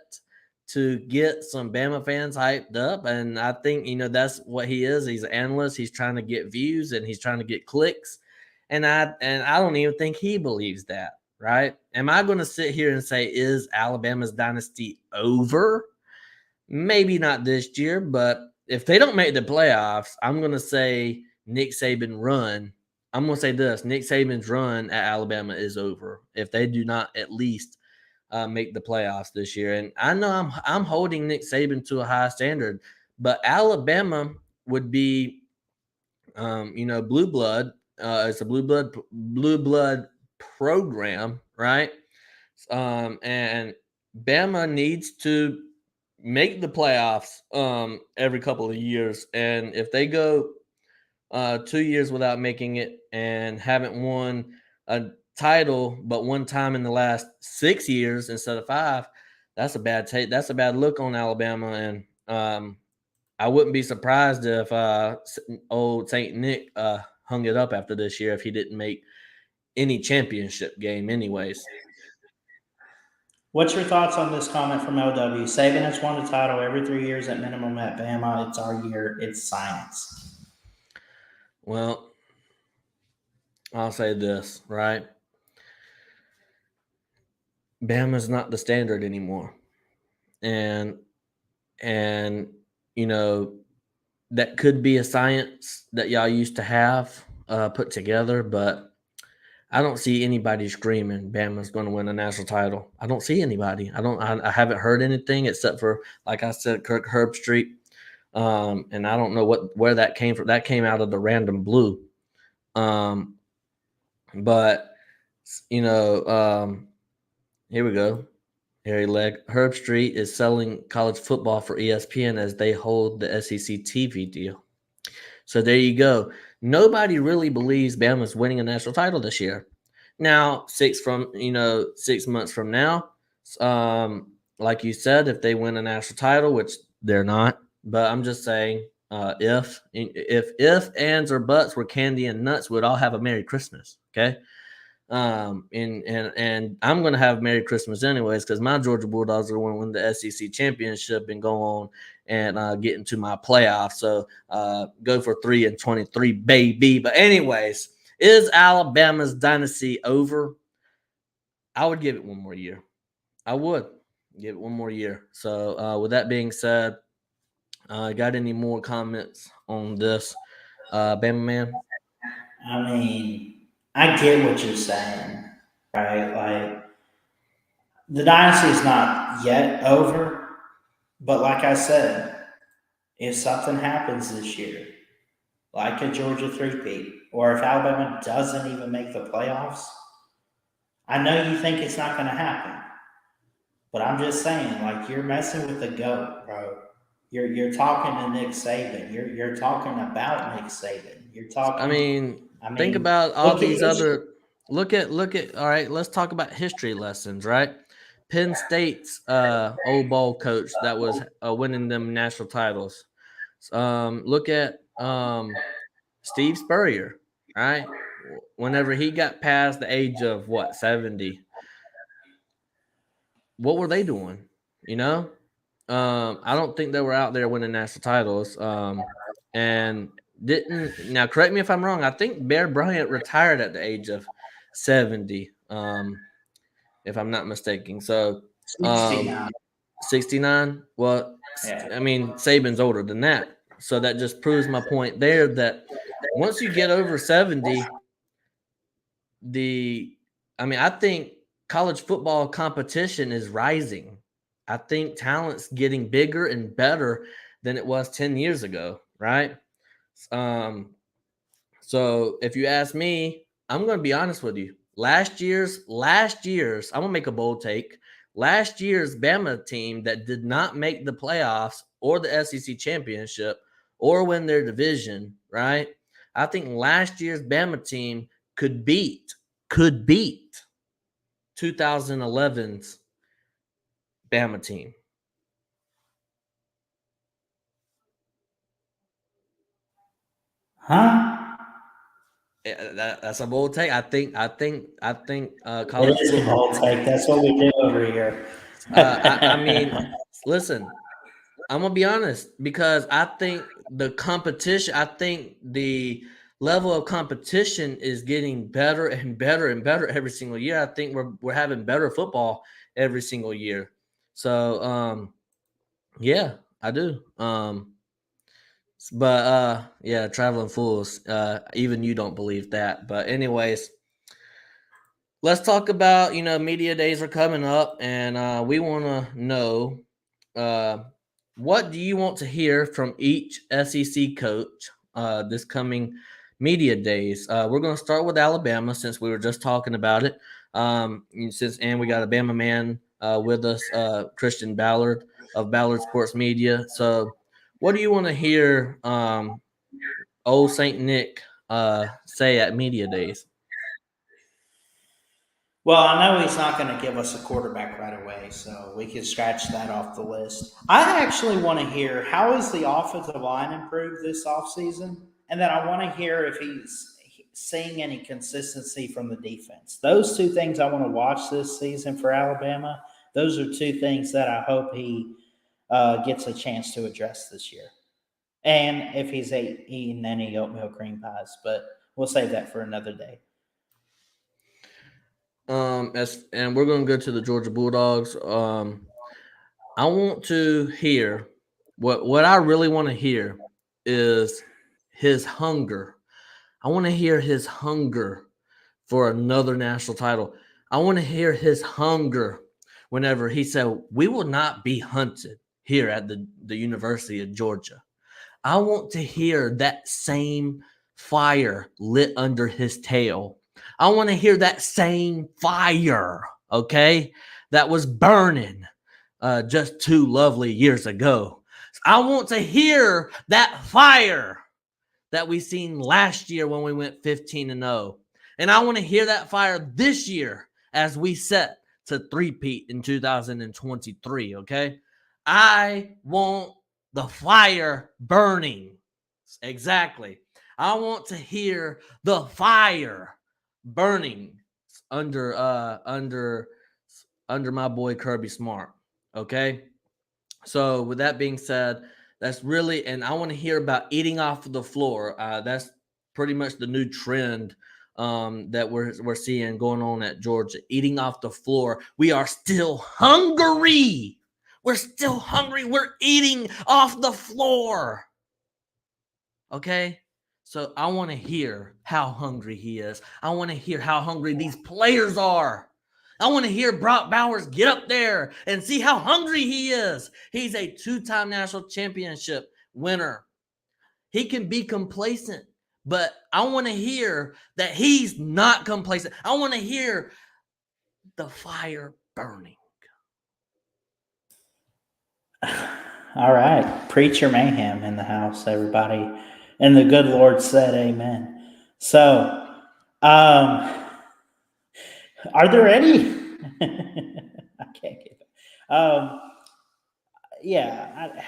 to get some Bama fans hyped up, and I think that's what he is. He's an analyst. He's trying to get views and he's trying to get clicks, and I don't even think he believes that. Right? Am I going to sit here and say, is Alabama's dynasty over? Maybe not this year, but if they don't make the playoffs, I'm going to say Nick Saban run. I'm going to say this: Nick Saban's run at Alabama is over if they do not at least make the playoffs this year. And I know I'm holding Nick Saban to a high standard, but Alabama would be, blue blood. It's a blue blood program, right? And Bama needs to make the playoffs every couple of years, and if they go 2 years without making it and haven't won a title but one time in the last 6 years instead of 5, that's a bad take. That's a bad look on Alabama, and I wouldn't be surprised if old Saint Nick hung it up after this year if he didn't make any championship game anyways. What's your thoughts on this comment from LW? Saban has won a title every 3 years at minimum at Bama. It's our year. It's science. Well, I'll say this, right? Bama's not the standard anymore. And that could be a science that y'all used to have put together, but I don't see anybody screaming Bama's going to win a national title. I don't see anybody. I haven't heard anything except for, like I said, Kirk Herbstreit. And I don't know where that came from. That came out of the random blue. But here we go. Harry Leg. Herbstreit is selling college football for ESPN as they hold the SEC TV deal. So there you go. Nobody really believes Bama's winning a national title this year. Now, 6 months from now, like you said, if they win a national title, which they're not, but I'm just saying, if ands or buts were candy and nuts, we'd all have a Merry Christmas. Okay. And I'm gonna have Merry Christmas anyways because my Georgia Bulldogs are going to win the SEC championship and go on and get into my playoffs. So go for 3-23, baby. But anyways, is Alabama's dynasty over? I would give it one more year. I would give it one more year. So with that being said, got any more comments on this, Bama man? I mean, I get what you're saying, right? Like, the dynasty is not yet over, but like I said, if something happens this year, like a Georgia three-peat, or if Alabama doesn't even make the playoffs, I know you think it's not going to happen, but I'm just saying, like, you're messing with the GOAT, bro. You're talking to Nick Saban. You're talking about Nick Saban. You're talking. I mean, think about all these other. look at. All right, let's talk about history lessons. Right, Penn State's old ball coach that was winning them national titles. Look at Steve Spurrier. Right, whenever he got past the age of 70, what were they doing? You know, I don't think they were out there winning national titles. And didn't now correct me if I'm wrong. I think Bear Bryant retired at the age of 70. If I'm not mistaken. So 69. 69. Well, Yeah. I mean Saban's older than that. So that just proves my point there that once you get over 70, I think college football competition is rising. I think talent's getting bigger and better than it was 10 years ago, right? Um, so if you ask me, I'm going to be honest with you. Last year's, I'm going to make a bold take. Last year's Bama team that did not make the playoffs or the SEC championship or win their division, right? I think last year's Bama team could beat 2011's Bama team. Huh? That's a bold take. I think It college is a football. bold take. That's what we do over here. I mean, listen, I'm gonna be honest because I think the competition. I think the level of competition is getting better and better and better every single year. I think we're having better football every single year. So, yeah, I do. But yeah, traveling fools. Even you don't believe that. But anyways, let's talk about media days are coming up, and we want to know what do you want to hear from each SEC coach this coming media days. We're going to start with Alabama since we were just talking about it. And we got a Bama man with us, Christian Ballard of Ballard Sports Media. So, what do you want to hear old Saint Nick say at media days? Well, I know he's not going to give us a quarterback right away, so we can scratch that off the list. I actually want to hear how is the offensive line improved this offseason? And then I want to hear if he's seeing any consistency from the defense. Those two things I want to watch this season for Alabama. Those are two things that I hope he gets a chance to address this year. And if he's eating any oatmeal cream pies, but we'll save that for another day. And we're going to go to the Georgia Bulldogs. I want to hear what I really want to hear is his hunger. I want to hear his hunger for another national title. I want to hear his hunger whenever he said, "We will not be hunted here at the University of Georgia." I want to hear that same fire lit under his tail. I want to hear that same fire, okay, that was burning just 2 lovely years ago. I want to hear that fire that we seen last year when we went 15-0. And I want to hear that fire this year as we set to three-peat in 2023, okay? I want the fire burning. Exactly. I want to hear the fire burning under my boy Kirby Smart. Okay. So with that being said, that's really, and I want to hear about eating off the floor. That's pretty much the new trend that we're seeing going on at Georgia. Eating off the floor. We are still hungry. We're still hungry. We're eating off the floor. Okay. So I want to hear how hungry he is. I want to hear how hungry these players are. I want to hear Brock Bowers get up there and see how hungry he is. He's a 2-time national championship winner. He can be complacent, but I want to hear that he's not complacent. I want to hear the fire burning. All right. Preacher mayhem in the house, everybody. And the good Lord said amen. So, Are there any? I can't get that. Yeah,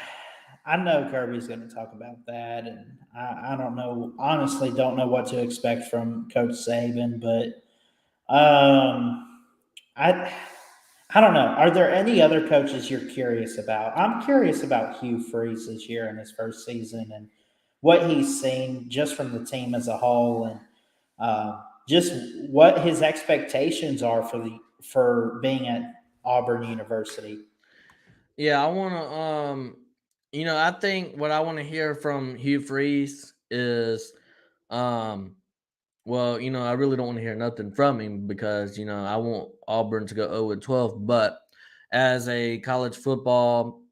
I know Kirby's going to talk about that, and I don't know. Honestly, don't know what to expect from Coach Saban, but I I don't know. Are there any other coaches you're curious about? I'm curious about Hugh Freeze this year in his first season and what he's seen just from the team as a whole, and just what his expectations are for being at Auburn University. Yeah, I want to I think what I want to hear from Hugh Freeze is um well, I really don't want to hear nothing from him because, I want Auburn to go 0 and 12. But as a college football,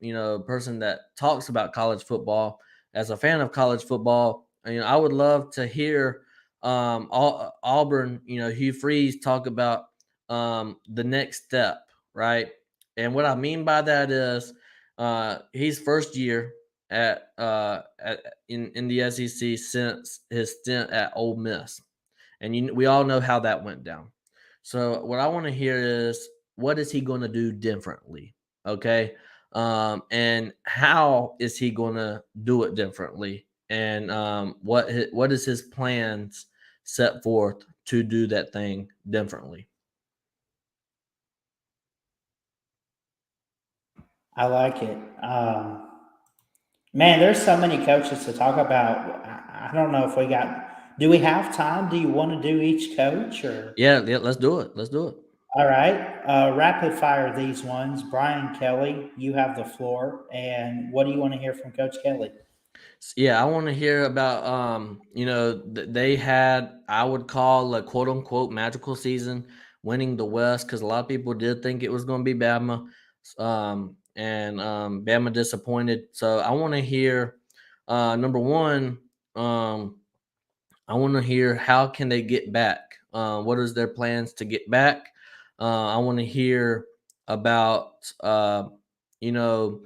person that talks about college football, as a fan of college football, I would love to hear Auburn, Hugh Freeze talk about the next step, right? And what I mean by that is he's first year in the SEC since his stint at Ole Miss, and we all know how that went down. So what I want to hear is what is he going to do differently? Okay. And how is he going to do it differently? And what is his plans set forth to do that thing differently? I like it. Man, there's so many coaches to talk about. I don't know if we got. Do we have time? Do you want to do each coach or? Yeah, yeah, let's do it. Let's do it. All right. Rapid fire these ones. Brian Kelly, you have the floor. And what do you want to hear from Coach Kelly? Yeah, I want to hear about they had, I would call, a quote unquote magical season, winning the West, because a lot of people did think it was going to be Bama, and Bama disappointed. So I want to hear, number one, I want to hear how can they get back. What is their plans to get back? I want to hear about you know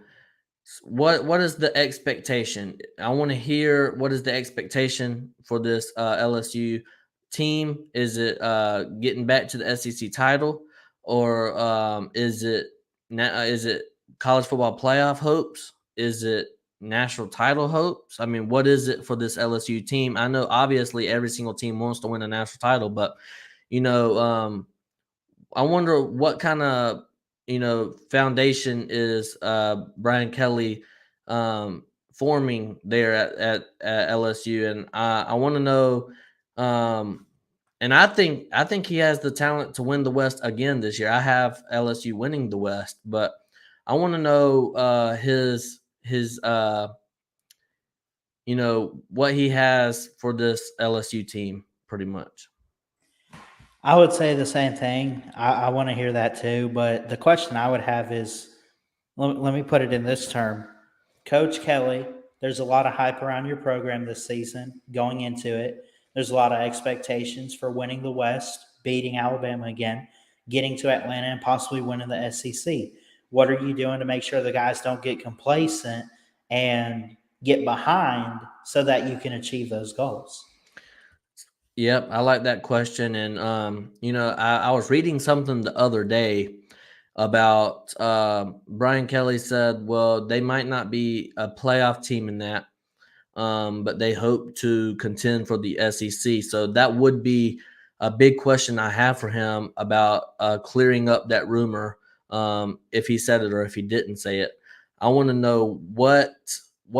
what is the expectation? I want to hear what is the expectation for this LSU team. Is it getting back to the SEC title, or is it college football playoff hopes? Is it national title hopes? I mean, what is it for this LSU team? I know obviously every single team wants to win a national title, but you know, um, I wonder what kind of foundation is Brian Kelly forming there at LSU, and I want to know. Um, and I think he has the talent to win the West again this year. I have LSU winning the West, but I want to know his what he has for this LSU team, pretty much. I would say the same thing. I want to hear that too. But the question I would have is let me put it in this term. Coach Kelly, there's a lot of hype around your program this season going into it. There's a lot of expectations for winning the West, beating Alabama again, getting to Atlanta, and possibly winning the SEC. What are you doing to make sure the guys don't get complacent and get behind so that you can achieve those goals? Yep, I like that question. And I was reading something the other day about Brian Kelly said, well, they might not be a playoff team in that, but they hope to contend for the SEC. So that would be a big question I have for him about clearing up that rumor, if he said it or if he didn't say it. I want to know what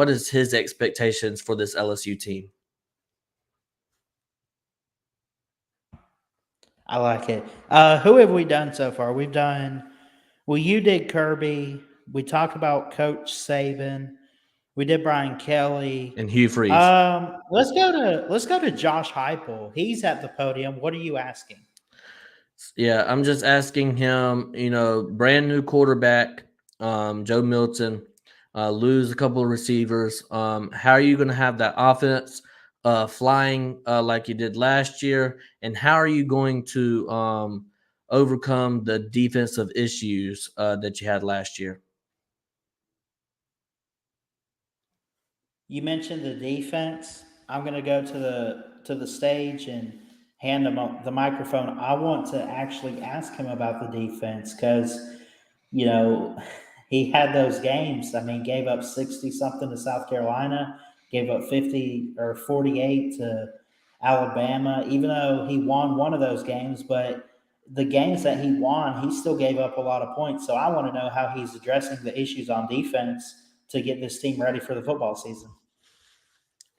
is his expectations for this LSU team. I like it. Who have we done so far? Well, you did Kirby. We talked about Coach Saban. We did Brian Kelly. And Hugh Freeze. Let's go to Josh Heupel. He's at the podium. What are you asking? Yeah, I'm just asking him, brand new quarterback, Joe Milton, lose a couple of receivers. How are you going to have that offense flying like you did last year? And how are you going to overcome the defensive issues that you had last year? You mentioned the defense. I'm going to go to the stage and hand him the microphone, I want to actually ask him about the defense because, you know, he had those games. I mean, gave up 60 something to South Carolina, gave up 50 or 48 to Alabama, even though he won one of those games. But the games that he won, he still gave up a lot of points. So I want to know how he's addressing the issues on defense to get this team ready for the football season.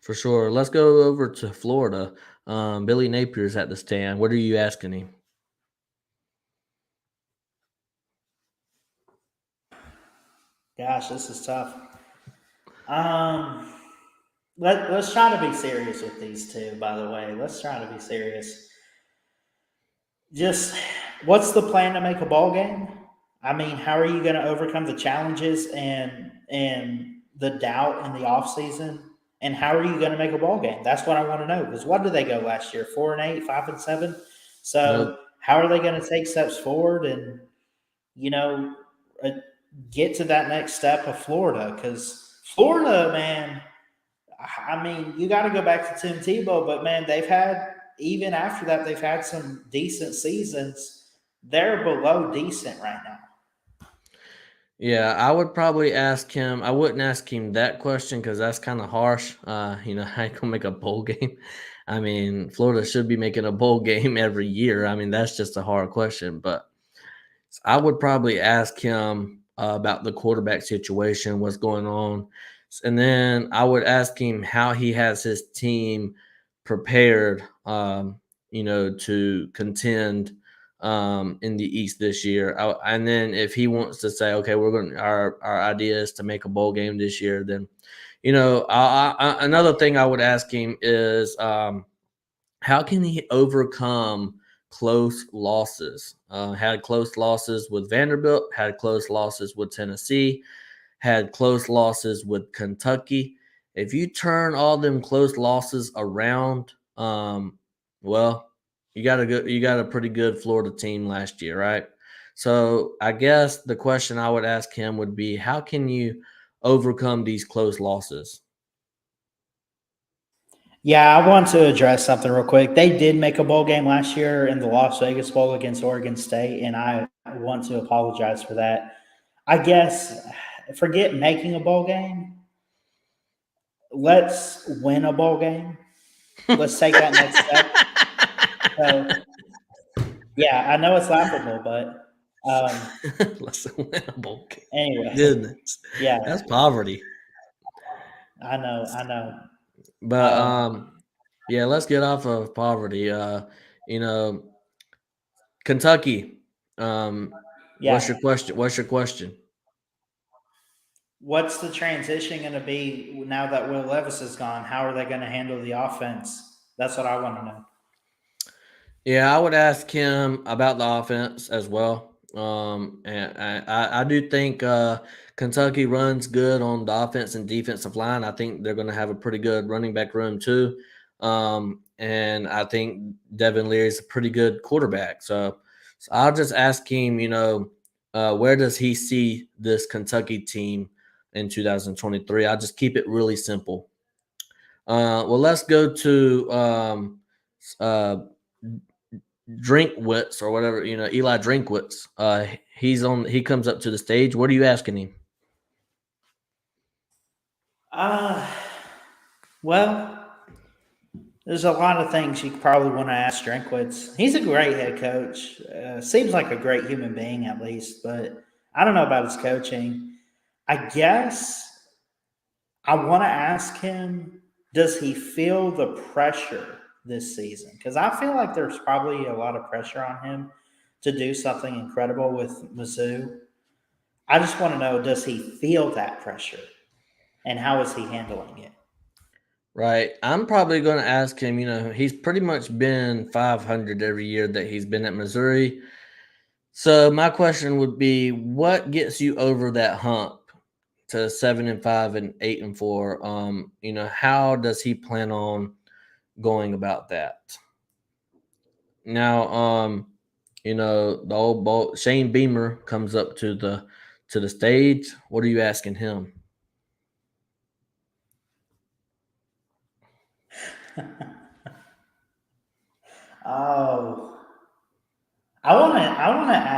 For sure. Let's go over to Florida. Billy Napier's at the stand. What are you asking him? Gosh, this is tough. Let's try to be serious with these two, by the way. Let's try to be serious. Just what's the plan to make a ball game? I mean, how are you going to overcome the challenges and the doubt in the off season? And how are you going to make a ball game? That's what I want to know. Because what did they go last year? 4-8, 5-7. So Nope. how are they going to take steps forward and uh, get to that next step of Florida? Because Florida, man, I mean, you got to go back to Tim Tebow, but man, even after that, they've had some decent seasons. They're below decent right now. Yeah, I would probably ask him. I wouldn't ask him that question because that's kind of harsh. How you gonna make a bowl game? I mean, Florida should be making a bowl game every year. I mean, that's just a hard question. But I would probably ask him about the quarterback situation, what's going on, and then I would ask him how he has his team prepared, to contend in the East this year. And then if he wants to say, okay, our idea is to make a bowl game this year, then another thing I would ask him is how can he overcome close losses? Had close losses with Vanderbilt, had close losses with Tennessee, had close losses with Kentucky. If you turn all them close losses around, well, you got a pretty good Florida team last year, right? So I guess the question I would ask him would be, how can you overcome these close losses? Yeah, I want to address something real quick. They did make a bowl game last year in the Las Vegas Bowl against Oregon State, and I want to apologize for that. I guess forget making a bowl game. Let's win a bowl game. Let's take that next step. So, yeah, I know it's laughable, but Let's win a bowl game. anyway, Goodness, yeah, that's poverty. I know. But yeah, let's get off of poverty. You know, Kentucky. What's Yeah. your question? What's your question? What's the transition going to be now that Will Levis is gone? How are they going to handle the offense? That's what I want to know. Yeah, I would ask him about the offense as well. And I do think Kentucky runs good on the offense and defensive line. I think they're going to have a pretty good running back room too. And I think Devin Leary is a pretty good quarterback. So I'll just ask him, where does he see this Kentucky team in 2023? I'll just keep it really simple. Well, let's go to uh, Drinkwitz or whatever, Eli Drinkwitz. He comes up to the stage. What are you asking him? Uh, well, there's a lot of things you probably want to ask Drinkwitz. He's a great head coach. Seems like a great human being, at least, but I don't know about his coaching. I guess I want to ask him, does he feel the pressure this season? Because I feel like there's probably a lot of pressure on him to do something incredible with Mizzou. I just want to know, does he feel that pressure? And how is he handling it? Right. I'm probably going to ask him, he's pretty much been 500 every year that he's been at Missouri. So my question would be, what gets you over that hump to 7-5 and 8-4? How does he plan on going about that? Now, the old Shane Beamer comes up to the stage. What are you asking him?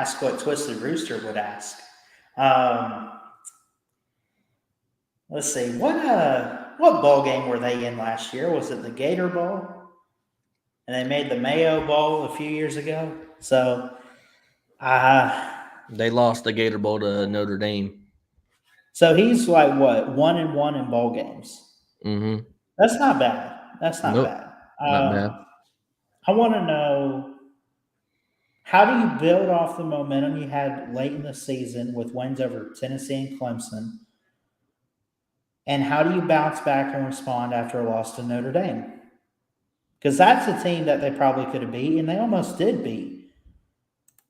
ask what Twisted Rooster would ask. Let's see. What bowl game were they in last year? Was it the Gator Bowl? And they made the Mayo Bowl a few years ago. So, They lost the Gator Bowl to Notre Dame. so he's like what 1-1 in bowl games. Mm-hmm. That's not bad. That's not Nope, bad. not bad. I want to know, how do you build off the momentum you had late in the season with wins over Tennessee and Clemson? And how do you bounce back and respond after a loss to Notre Dame? Because that's a team that they probably could have beat, and they almost did beat.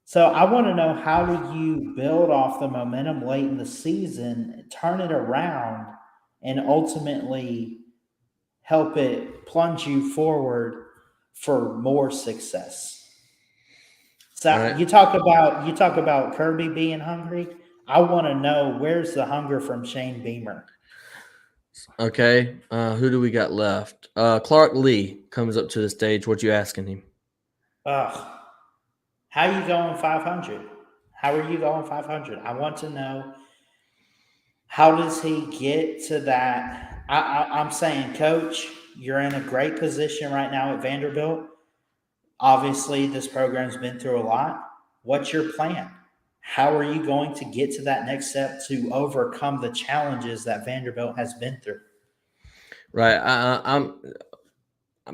So I want to know, how do you build off the momentum late in the season, turn it around, and ultimately help it plunge you forward for more success? So Right. you talk about Kirby being hungry. I want to know, where's the hunger from Shane Beamer? Okay. Who do we got left? Clark Lee comes up to the stage. What you asking him? How you going 500? How are you going 500? I want to know, how does he get to that? I'm saying, Coach, you're in a great position right now at Vanderbilt. Obviously, this program's been through a lot. What's your plan? How are you going to get to that next step to overcome the challenges that Vanderbilt has been through? Right. I'm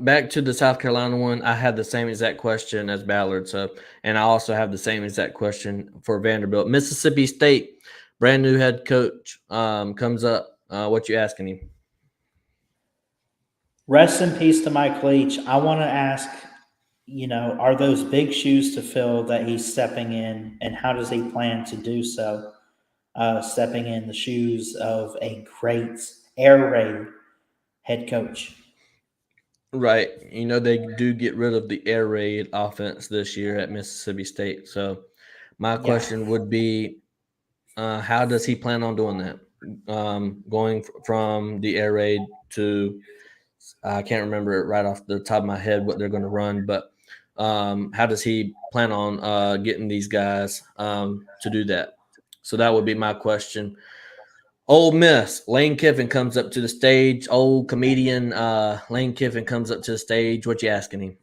back to the South Carolina one. I had the same exact question as Ballard. So, and I also have the same exact question for Vanderbilt. Mississippi State, brand new head coach, comes up. What you asking him? Rest in peace to Mike Leach. I want to ask, are those big shoes to fill that he's stepping in, and how does he plan to do so? Stepping in the shoes of a great air raid head coach. Right. They do get rid of the air raid offense this year at Mississippi State. So my question would be, how does he plan on doing that? Going from the air raid to, I can't remember it right off the top of my head what they're going to run, but how does he plan on getting these guys to do that? So that would be my question. Ole Miss, Lane Kiffin comes up to the stage. Old comedian Lane Kiffin comes up to the stage. What you asking him?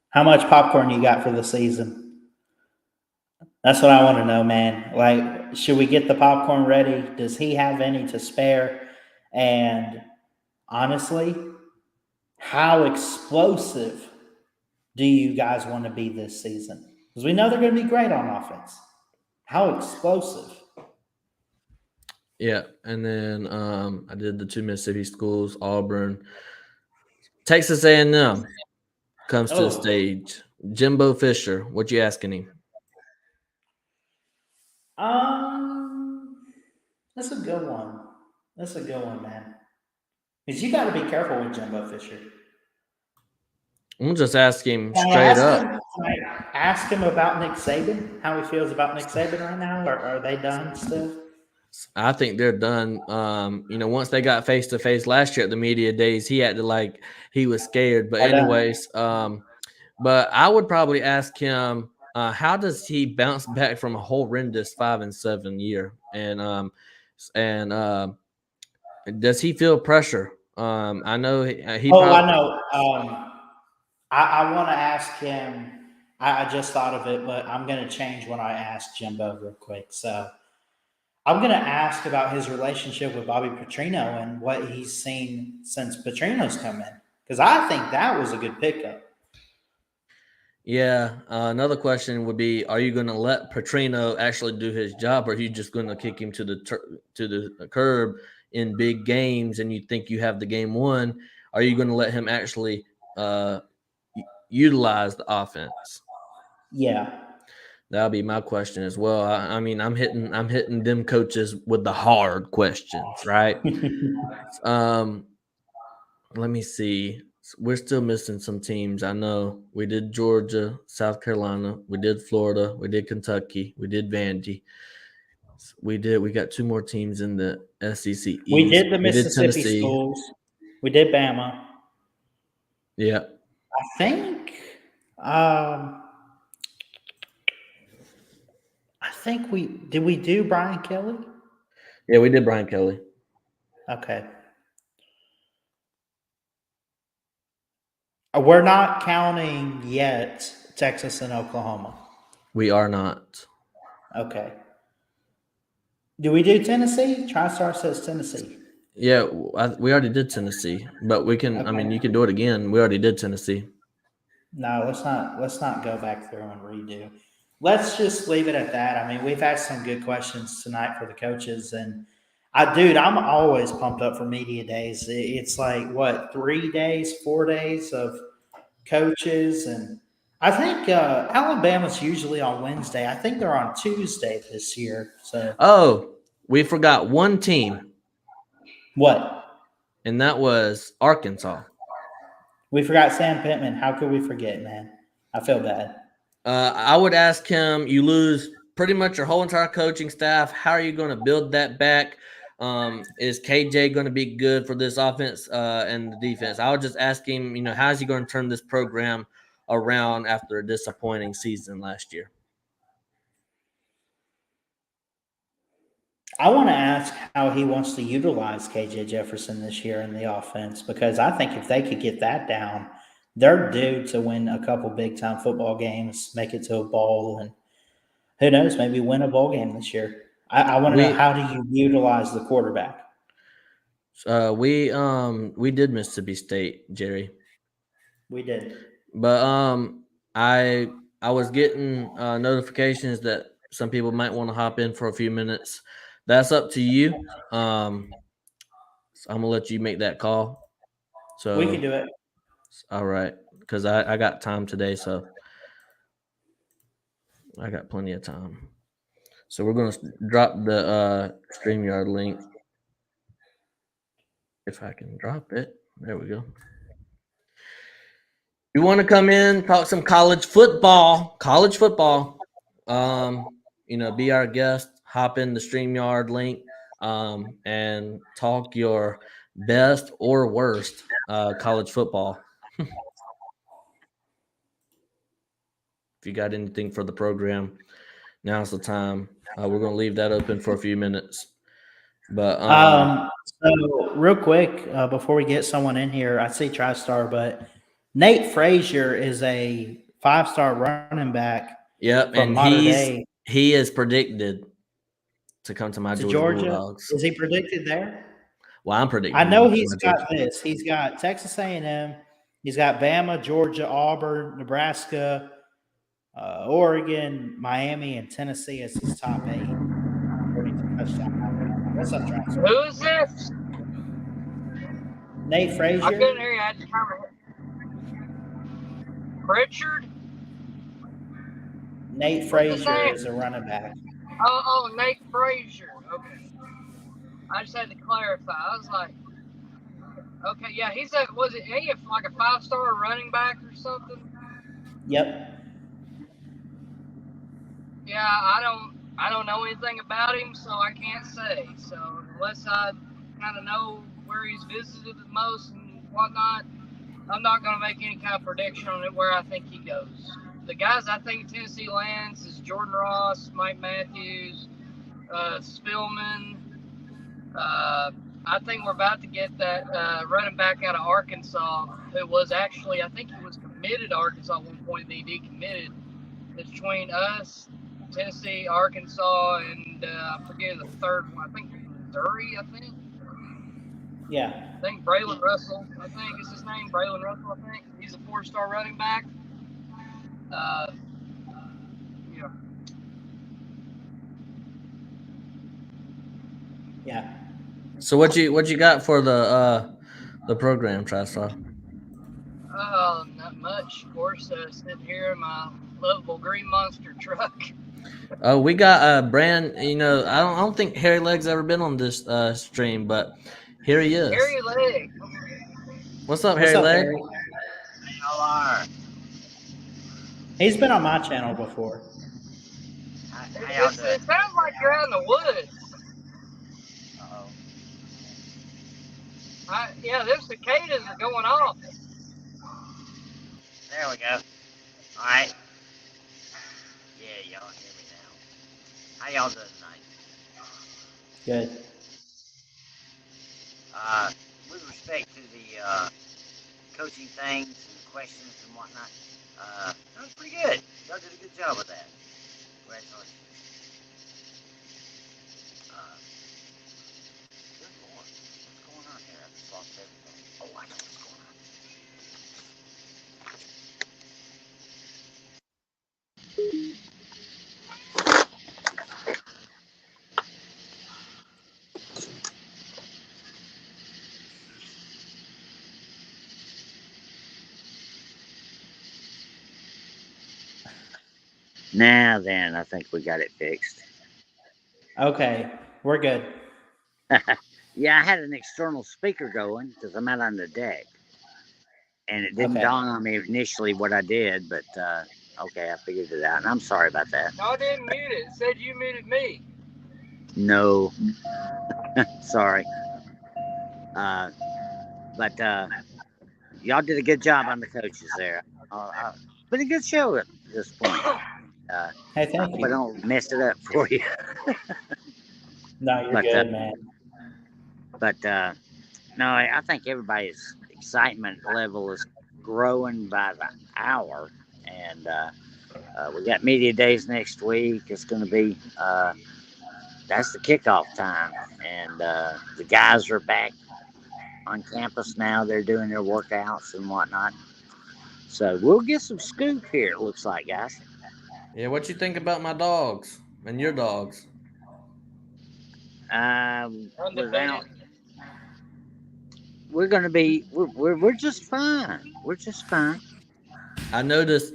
How much popcorn you got for the season? That's what I want to know, man. Like, should we get the popcorn ready? Does he have any to spare? And honestly, how explosive do you guys want to be this season? Because we know they're going to be great on offense. How explosive? Yeah, and then I did the two Mississippi schools, Auburn, Texas A&M comes to the stage. Jimbo Fisher, what you asking him? That's a good one. That's a good one, man. Because you got to be careful with Jimbo Fisher. I'm gonna just ask him straight up. Can I ask him about Nick Saban? How he feels about Nick Saban right now? Or are they done still? I think they're done. Once they got face to face last year at the media days, he acted like he was scared. But anyways, but I would probably ask him, how does he bounce back from a horrendous 5-7 year? And does he feel pressure? I know he. I know. I want to ask him. I just thought of it, but I'm going to change what I asked Jimbo real quick. So I'm going to ask about his relationship with Bobby Petrino and what he's seen since Petrino's come in, because I think that was a good pickup. Yeah. Another question would be: are you going to let Petrino actually do his job, or are you just going to kick him to the curb in big games, and you think you have the game won? Are you going to let him actually utilize the offense? Yeah, that'll be my question as well. I mean, I'm hitting them coaches with the hard questions, right? Let me see. We're still missing some teams. I know we did Georgia, South Carolina, we did Florida, we did Kentucky, we did Vandy. We got two more teams in the SEC East. We did the Mississippi schools. We did Bama. Yeah. I think think did we do Brian Kelly? Yeah, we did Brian Kelly. Okay. We're not counting yet Texas and Oklahoma. We are not. Okay. Do we do Tennessee? TriStar says Tennessee. Yeah, we already did Tennessee, but we can. I mean, you can do it again. We already did Tennessee. No, let's not go back through and redo. Let's just leave it at that. I mean, we've had some good questions tonight for the coaches, and I'm always pumped up for media days. It's like what 3 days, 4 days of coaches, and I think Alabama's usually on Wednesday. I think they're on Tuesday this year. So we forgot one team. What? And that was Arkansas. We forgot Sam Pittman. How could we forget, man? I feel bad. I would ask him, you lose pretty much your whole entire coaching staff. How are you going to build that back? Is KJ going to be good for this offense and the defense? I would just ask him, how is he going to turn this program around after a disappointing season last year? I want to ask how he wants to utilize KJ Jefferson this year in the offense, because I think if they could get that down, they're due to win a couple big time football games, make it to a bowl, and who knows, maybe win a bowl game this year. I want to know, how do you utilize the quarterback? We did Mississippi State, Jerry. We did, but I was getting notifications that some people might want to hop in for a few minutes. That's up to you. So I'm gonna let you make that call. So we can do it. All right, because I got time today, so I got plenty of time. So we're gonna drop the StreamYard link. If I can drop it, there we go. You want to come in, talk some college football, be our guest, hop in the StreamYard link, and talk your best or worst college football. If you got anything for the program, now's the time. We're going to leave that open for a few minutes. But so real quick, before we get someone in here, I see TriStar, but Nate Frazier is a 5-star running back. Yep, and he is predicted to come to my Georgia Bulldogs. Is he predicted there? Well, I'm predicting. I know he's got this. He's got Texas A&M. He's got Bama, Georgia, Auburn, Nebraska, Oregon, Miami, and Tennessee as his top 8. What's up, TriStar? Who is this? Nate Frazier. I couldn't hear you. I had to turn it. Pritchard? Nate Frazier is a running back. Oh, Nate Frazier. Okay. I just had to clarify. I was like, okay, yeah, he like a 5-star running back or something? Yep. Yeah, I don't know anything about him, so I can't say. So unless I kind of know where he's visited the most and whatnot, I'm not going to make any kind of prediction on it where I think he goes. The guys I think Tennessee lands is Jordan Ross, Mike Matthews, Spillman. I think we're about to get that running back out of Arkansas, who was actually, I think he was committed to Arkansas at one point, then he decommitted. It's between us, Tennessee, Arkansas, and I forget the third one. I think Missouri, Yeah. I think Braylon Russell, I think is his name. Braylon Russell, I think. He's a 4-star running back. Yeah. Yeah. So what you got for the program, TriStar? Not much. Of course, sitting here in my lovable green monster truck. We got a brand. I don't think Harry Leg's ever been on this stream, but here he is. Harry Leg. What's up, Harry Leg? How are? He's been on my channel before. It sounds like you're out in the woods. Uh-oh. Yeah, them cicadas are going off. There we go. Alright. Yeah, y'all hear me now. How y'all doing tonight? Good. With respect to the coaching things and questions and whatnot, that was pretty good. Y'all did a good job with that. Congratulations. Good Lord, what's going on here? I just lost everything. Oh, I know what's going on. Now then, I think we got it fixed. Okay, we're good. Yeah, I had an external speaker going because I'm out on the deck. And it didn't Okay. dawn on me initially what I did, but okay, I figured it out. And I'm sorry about that. No, I didn't mute it. It said you muted me. No, sorry. But y'all did a good job on the coaches there. Been a good show at this point. Hey, thank Hope I you. don't mess it up for you. No, you're But, good, man. But no, I think everybody's excitement level is growing by the hour. And we got media days next week. It's going to be, that's the kickoff time. And the guys are back on campus now. They're doing their workouts and whatnot. So we'll get some scoop here, it looks like, guys. Yeah, what you think about my dogs and your dogs? Without, we're going to be, we're just fine. We're just fine. I noticed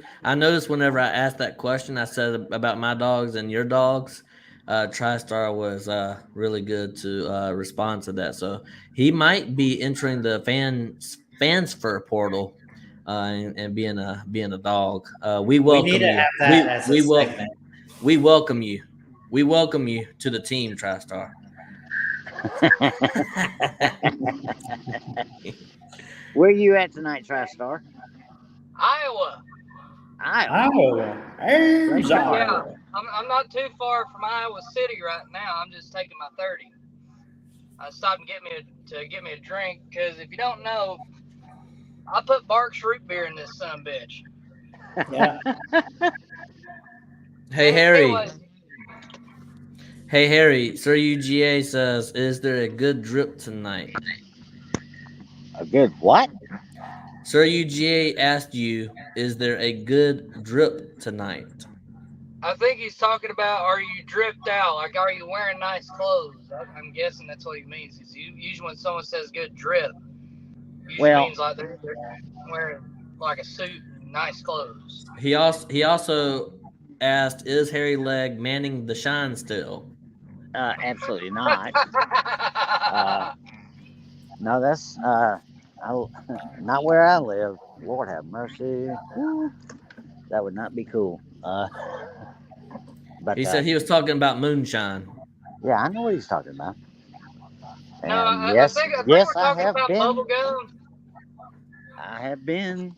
whenever I asked that question, I said about my dogs and your dogs. TriStar was really good to respond to that. So he might be entering the fansfer portal and being a dog. We welcome We need to you. have that as a segment. We welcome you. We welcome you to the team, TriStar. Where are you at tonight, TriStar? Iowa. Iowa. Yeah, I'm not too far from Iowa City right now. I'm just taking my 30. I stopped and get me a drink because if you don't know, I put Barks root beer in this son bitch. Yeah. Hey Harry. Anyways, Hey Harry. Sir UGA says, "Is there a good drip tonight?" A good what? Sir UGA asked you, "Is there a good drip tonight?" I think he's talking about, are you dripped out? Like, are you wearing nice clothes? I'm guessing that's what he means. Because usually when someone says good drip, usually means like they're wearing like a suit and nice clothes. He also asked, "Is Harry Legg manning the shine still?" Absolutely not. No, that's not where I live. Lord have mercy. Woo. That would not be cool. But He said he was talking about moonshine. yeah, I know what he's talking about. And No, I yes, think yes, we're I talking have about been. bubble gum. I have been,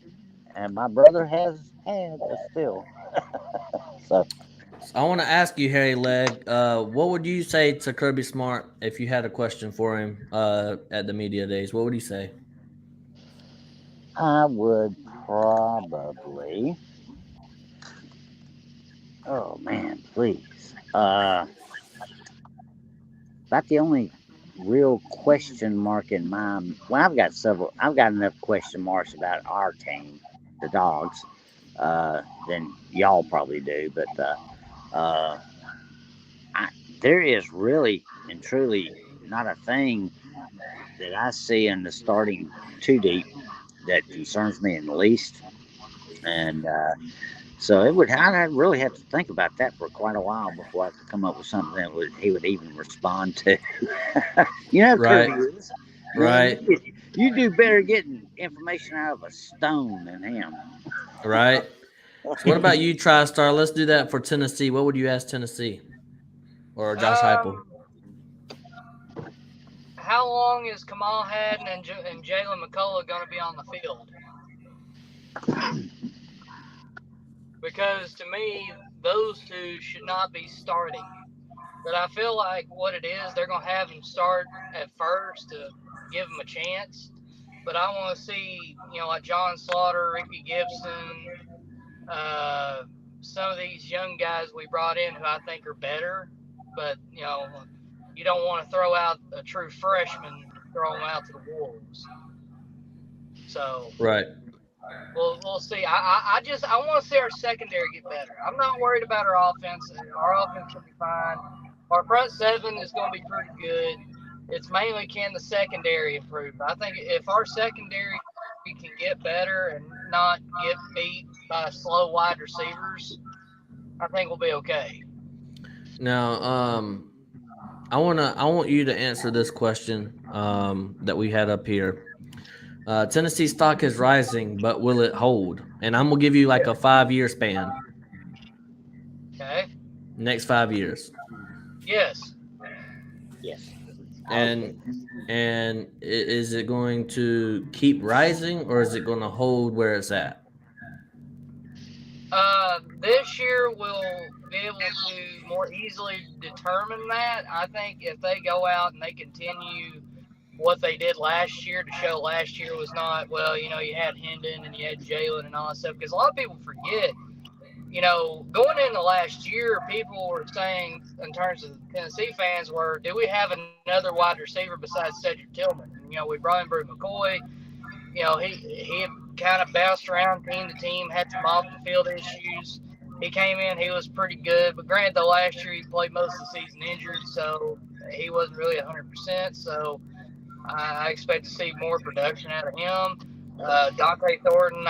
and my brother has had still. So I want to ask you, Harry Legg, what would you say to Kirby Smart if you had a question for him at the media days? What would you say? I would probably. Oh man, please. About the only real question mark in my, well, I've got several. I've got enough question marks about our team, the Dogs, than y'all probably do. But there is really and truly not a thing that I see in the starting two deep that concerns me in the least. And so it would, I'd really have to think about that for quite a while before I could come up with something that he would even respond to. You know, Right. Kirby is. Right. Man, you do better getting information out of a stone than him. Right. So what about you, TriStar? Let's do that for Tennessee. What would you ask Tennessee or Josh Heupel? How long is Kamal Hadden and Jalen McCullough going to be on the field? Because to me, those two should not be starting. But I feel like what it is, they're gonna have him start at first to give him a chance. But I want to see, like John Slaughter, Ricky Gibson, some of these young guys we brought in who I think are better. But you don't want to throw out a true freshman, throw him out to the wolves. So Right. we'll see. I want to see our secondary get better. I'm not worried about our offense. Our offense will be fine. Our front seven is going to be pretty good. It's mainly can the secondary improve. I think if our secondary can get better and not get beat by slow wide receivers, I think we'll be okay. Now, I want you to answer this question that we had up here. Tennessee stock is rising, but will it hold? And I'm gonna give you like a 5-year span. Okay. Next 5 years. Yes. Yes. And is it going to keep rising, or is it going to hold where it's at? This year we'll be able to more easily determine that. I think if they go out and they continue what they did last year to show last year was not, well, you had Hendon and you had Jalen and all that stuff, because a lot of people forget, going into last year, people were saying, in terms of Tennessee fans, do we have another wide receiver besides Cedric Tillman? And, we brought in Bruce McCoy. He kind of bounced around team to team, had some off the field issues. He came in, he was pretty good, but granted, though, last year he played most of the season injured, so he wasn't really 100%. So I expect to see more production out of him. Dante Thornton,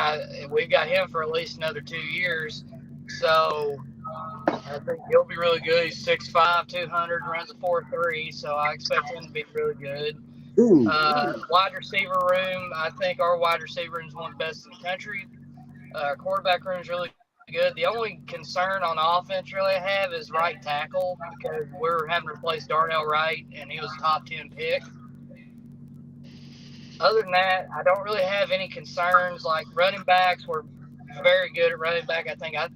we've got him for at least another 2 years. So I think he'll be really good. He's 6'5", 200, runs a 4.3, so I expect him to be really good. Wide receiver room, I think our wide receiver room is one of the best in the country. Our quarterback room is really good. The only concern on offense really I have is right tackle, because we're having to replace Darnell Wright, and he was a top 10 pick. Other than that, I don't really have any concerns. Like running backs, we're very good at running back. I think our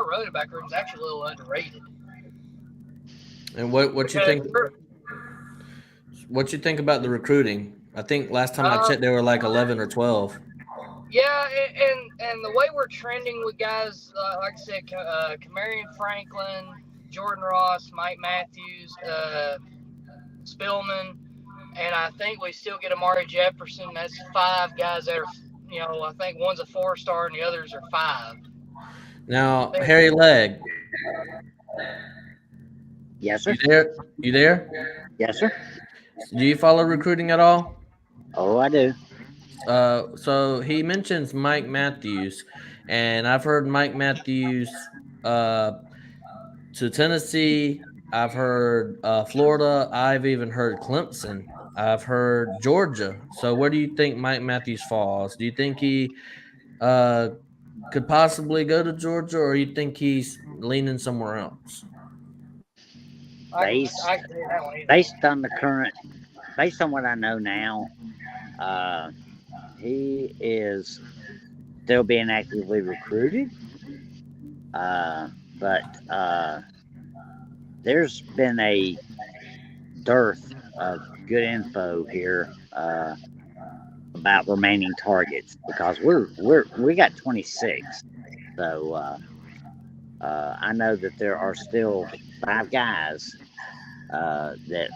running back room is actually a little underrated. And what you think? What you think about the recruiting? I think last time I checked, they were like 11 or 12. Yeah, and the way we're trending with guys, like I said, Kamarion Franklin, Jordan Ross, Mike Matthews, Spillman, and I think we still get Amari Jefferson. That's 5 guys that are, I think one's a 4-star and the others are 5. Now, Harry Legg. Yes, sir. You there? Yes, sir. Do you follow recruiting at all? Oh, I do. So he mentions Mike Matthews, and I've heard Mike Matthews to Tennessee. I've heard Florida. I've even heard Clemson. I've heard Georgia. So where do you think Mike Matthews falls? Do you think he could possibly go to Georgia, or you think he's leaning somewhere else? Based on what I know now, he is still being actively recruited. But there's been a dearth of good info here about remaining targets, because we got 26. So I know that there are still 5 guys that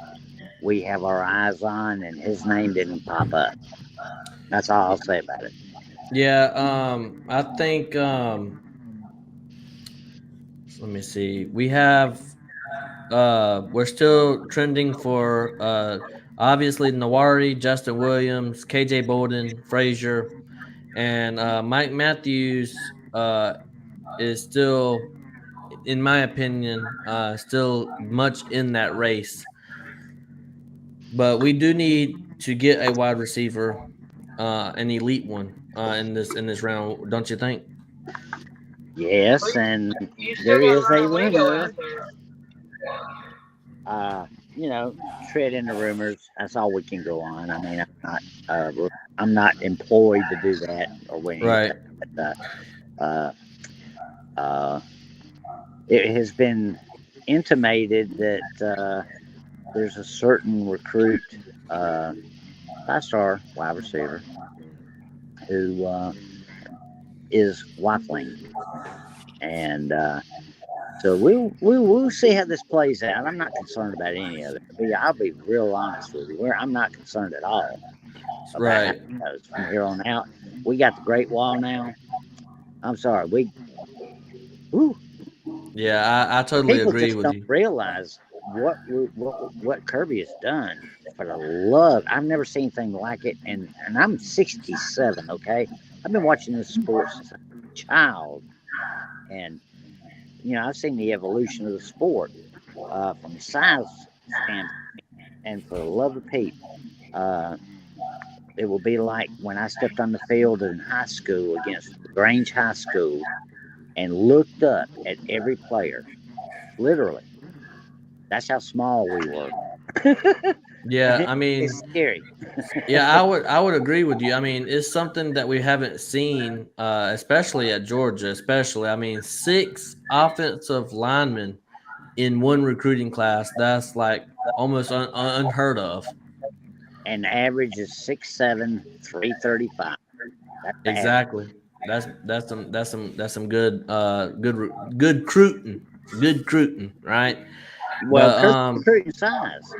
we have our eyes on, and his name didn't pop up. That's all I'll say about it. Yeah, I think let me see. We have we're still trending for obviously Nawari, Justin Williams, KJ Bolden, Frazier, and Mike Matthews is still, in my opinion, still much in that race. But we do need to get a wide receiver, an elite one, in this round, don't you think? Yes, and there is a rumor. Tread into rumors. That's all we can go on. I mean, I'm not employed to do that or anything. Right. But, it has been intimated that there's a certain recruit, 5-star wide receiver, who is waffling, and so we'll see how this plays out. I'm not concerned about any of it. I'll be real honest with you. I'm not concerned at all about Right. how it goes from here on out. We got the Great Wall now. I'm sorry, Yeah, I totally people agree just with don't you. realize what Kirby has done. For the love, I've never seen anything like it, and I'm 67. Okay, I've been watching this sport since I was a child, and I've seen the evolution of the sport from a size standpoint, and for the love of Pete, it will be like when I stepped on the field in high school against Grange High School and looked up at every player. Literally, that's how small we were. Yeah, I mean, It's scary. yeah, I would agree with you. I mean, it's something that we haven't seen, especially at Georgia. Especially, I mean, 6 offensive linemen in one recruiting class. That's like almost unheard of. And the average is 6'7", 335. That's the average. Exactly. That's some good good recruiting, right? Well, But recruiting size.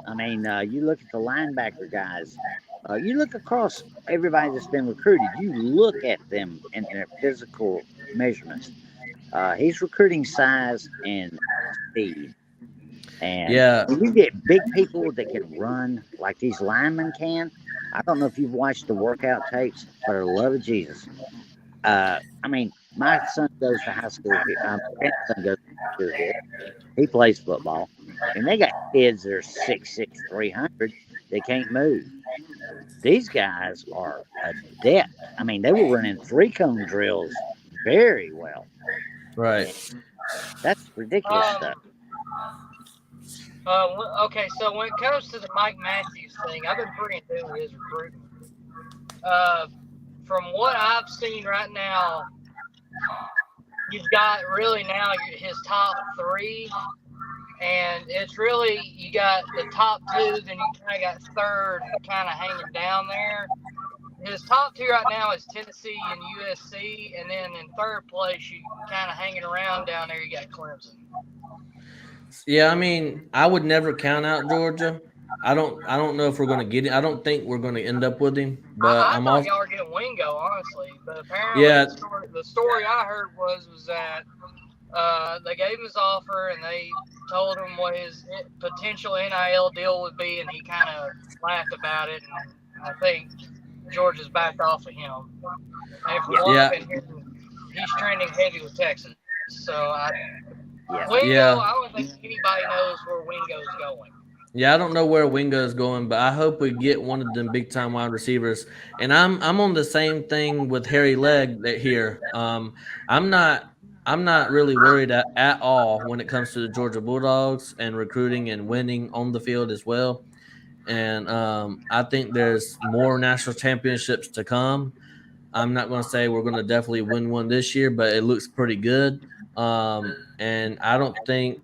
I mean, you look at the linebacker guys. You look across everybody that's been recruited. You look at them and their physical measurements. He's recruiting size and speed. And yeah, when you get big people that can run like these linemen can, I don't know if you've watched the workout tapes, for the love of Jesus. I mean, my son goes to high school here. My grandson goes to school here. He plays football, and they got kids that are 6'6", 300. They can't move. These guys are adept. I mean, they were running 3-cone drills very well. right. That's ridiculous stuff. Okay, so when it comes to the Mike Matthews thing, I've been pretty in tune with his recruiting. From what I've seen right now, you've got really now his top 3, and it's really you got the top 2, then you kind of got third, kind of hanging down there. His top 2 right now is Tennessee and USC, and then in third place, you kind of hanging around down there. You got Clemson. Yeah, I mean, I would never count out Georgia. I don't know if we're going to get it. I don't think we're going to end up with him. But I I'm thought also y'all were getting Wingo, honestly. But apparently, the story I heard was that they gave him his offer and they told him what his potential NIL deal would be, and he kind of laughed about it. And I think Georgia's backed off of him. And from what I've been hearing, he's trending heavy with Texas. So Wingo, I don't think anybody knows where Wingo's going. Yeah, I don't know where Wingo's going, but I hope we get one of them big time wide receivers. And I'm on the same thing with Harry Legg here. I'm not really worried at all when it comes to the Georgia Bulldogs and recruiting and winning on the field as well. And I think there's more national championships to come. I'm not going to say we're going to definitely win one this year, but it looks pretty good. And I don't think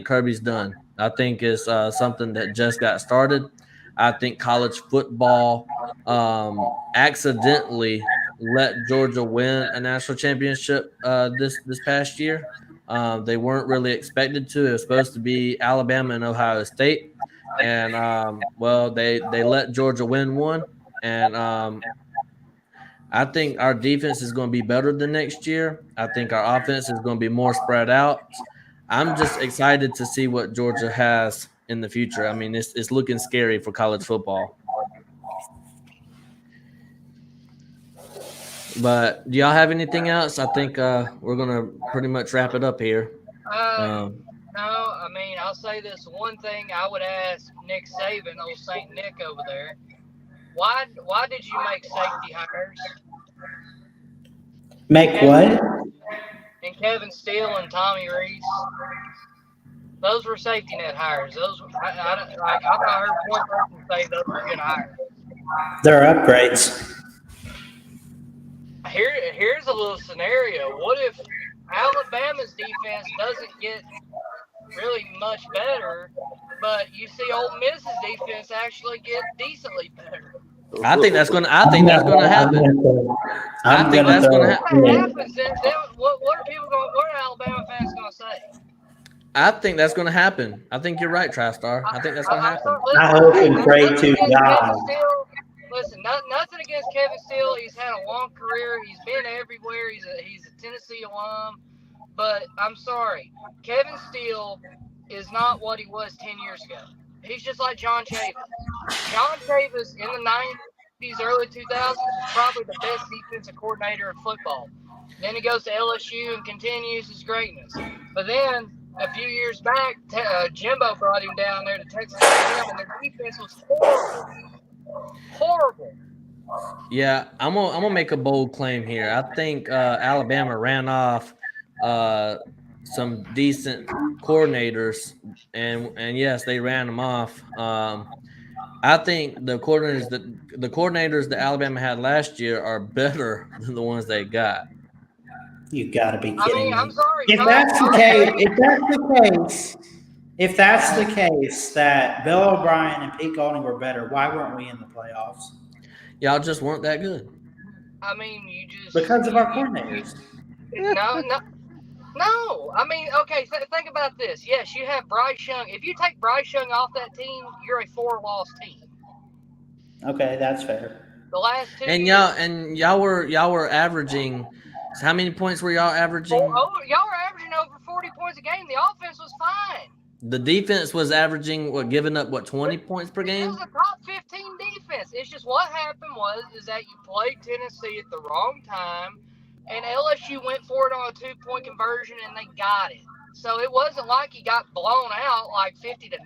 Kirby's done. I think it's something that just got started. I think college football accidentally let Georgia win a national championship this past year. They weren't really expected to. It was supposed to be Alabama and Ohio State, and they let Georgia win one. And I think our defense is going to be better than next year. I think our offense is going to be more spread out. I'm just excited to see what Georgia has in the future. I mean, it's looking scary for college football. But do y'all have anything else? I think we're going to pretty much wrap it up here. No, I mean, I'll say this one thing I would ask Nick Saban, old St. Nick over there. Why did you make safety hires? Make what? And Kevin Steele and Tommy Rees. Those were safety net hires. Those I've not heard one person say those were good hires. They're upgrades. Here's a little scenario. What if Alabama's defense doesn't get really much better, but you see Ole Miss's defense actually get decently better. I think that's gonna happen. I think that's gonna happen. If that happens, then what are people going? What are Alabama fans going to say? I think that's gonna happen. I think you're right, TriStar. I think that's gonna happen. I hope and pray to God. Listen, nothing against Kevin Steele. He's had a long career. He's been everywhere. He's a Tennessee alum. But I'm sorry, Kevin Steele is not what he was 10 years ago. He's just like John Chavis. John Chavis in the 90s, early 2000s was probably the best defensive coordinator in football. Then he goes to LSU and continues his greatness. But then a few years back, Jimbo brought him down there to Texas A&M, and their defense was horrible. Yeah, I'm gonna make a bold claim here. I think Alabama ran off some decent coordinators, and yes, they ran them off. I think the coordinators that Alabama had last year are better than the ones they got. You got to be kidding I mean, me. I'm sorry. If that's the case that Bill O'Brien and Pete Golding were better, why weren't we in the playoffs? Y'all just weren't that good. I mean, you just Because of our coordinators. No. I mean, okay, think about this. Yes, you have Bryce Young. If you take Bryce Young off that team, you're a 4-loss team. Okay, that's fair. The last 2 And years, y'all were averaging. How many points were y'all averaging? y'all were averaging over 40 points a game. The offense was fine. The defense was averaging giving up 20 points per It game? was a top 15 defense. It's just what happened is that you played Tennessee at the wrong time, and LSU went for it on a 2-point conversion, and they got it. So it wasn't like he got blown out like 50-0.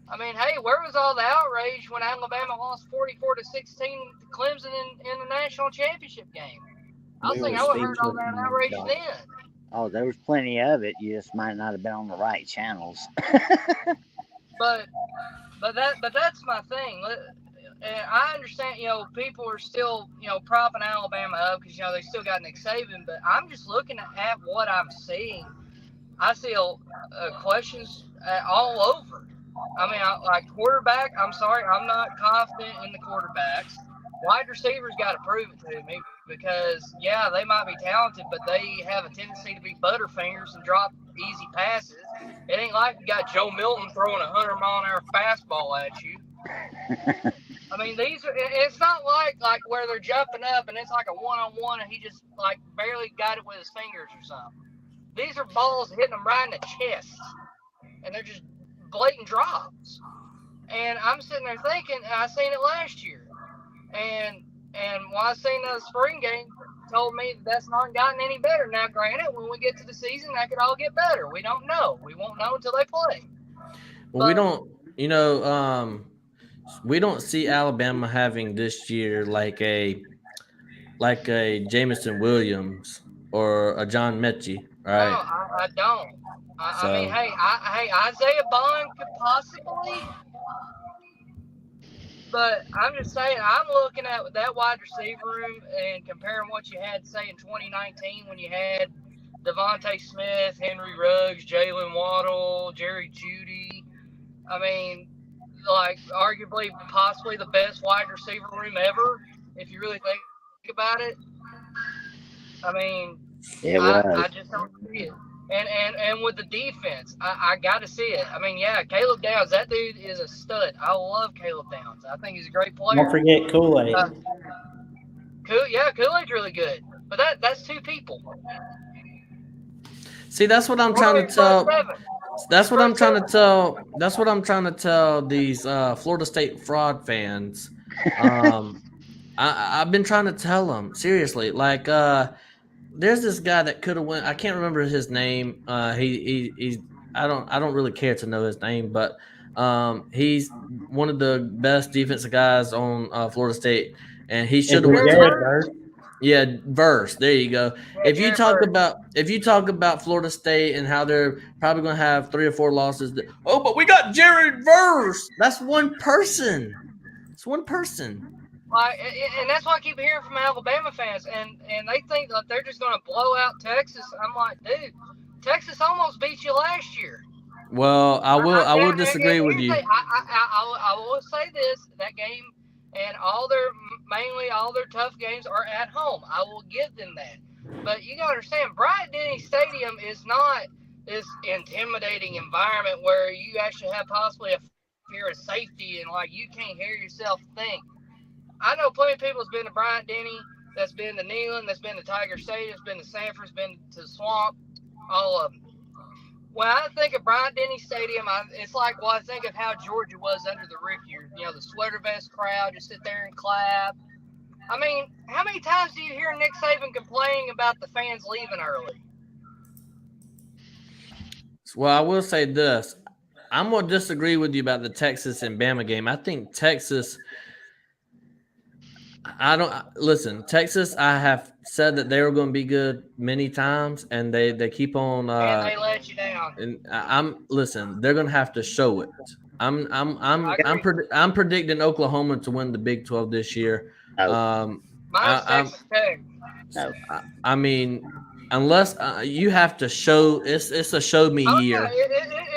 I mean, hey, where was all the outrage when Alabama lost 44-16 to Clemson in the national championship game? I would have heard all that outrage then. Oh, there was plenty of it. You just might not have been on the right channels. But that's my thing. And I understand, people are still, propping Alabama up because, they still got Nick Saban. But I'm just looking at what I'm seeing. I see questions all over. I mean, like quarterback, I'm sorry, I'm not confident in the quarterbacks. Wide receivers got to prove it to me because, yeah, they might be talented, but they have a tendency to be butterfingers and drop easy passes. It ain't like you got Joe Milton throwing a 100-mile-an-hour fastball at you. I mean, it's not like where they're jumping up and it's like a one-on-one and he just like barely got it with his fingers or something. These are balls hitting them right in the chest, and they're just blatant drops. And I'm sitting there thinking, I seen it last year. And when I seen the spring game, told me that's not gotten any better. Now, granted, when we get to the season, that could all get better. We don't know. We won't know until they play. Well, we don't, we don't see Alabama having this year like a Jameson Williams or a John Mechie, right? No, I don't. I mean, hey, Isaiah Bond could possibly. But I'm just saying, I'm looking at that wide receiver room and comparing what you had, say, in 2019 when you had Devontae Smith, Henry Ruggs, Jalen Waddle, Jerry Jeudy. I mean, like, arguably, possibly the best wide receiver room ever, if you really think about it. I mean, I just don't see it. And with the defense, I got to see it. I mean, yeah, Caleb Downs, that dude is a stud. I love Caleb Downs. I think he's a great player. Don't forget Kool-Aid. Kool-Aid's really good. But that's two people. See, that's what I'm trying to tell. That's what I'm trying to tell. That's what I'm trying to tell these Florida State fraud fans. I've been trying to tell them seriously. Like, there's this guy that could have went. I can't remember his name. He's. I don't really care to know his name, but he's one of the best defensive guys on Florida State, and he should have went. Yeah, Verse. There you go. If you talk about Florida State and how they're probably going to have 3 or 4 losses, but we got Jared Verse. That's one person. It's one person. Like, and that's what I keep hearing from Alabama fans, and they think that they're just going to blow out Texas. I'm like, dude, Texas almost beat you last year. Well, I will disagree with you. I will say this: that game and all their tough games are at home. I will give them that. But you got to understand, Bryant-Denny Stadium is not this intimidating environment where you actually have possibly a fear of safety and like you can't hear yourself think. I know plenty of people that's been to Bryant-Denny, that's been to Neyland, that's been to Tiger Stadium, that's been to Sanford's, been to Swamp, all of them. When I think of Bryant-Denny Stadium, it's like, well, I think of how Georgia was under the Rick years. You know, the sweater vest crowd just sit there and clap. I mean, how many times do you hear Nick Saban complaining about the fans leaving early? Well, I will say this. I'm going to disagree with you about the Texas and Bama game. I think Texas – Texas, I have said that they were going to be good many times, and they keep on. And they let you down. And they're going to have to show it. I'm predicting Oklahoma to win the Big 12 this year. No. Mine's Texas Tech. No. I mean, unless you have to show, it's a show me year. Yeah,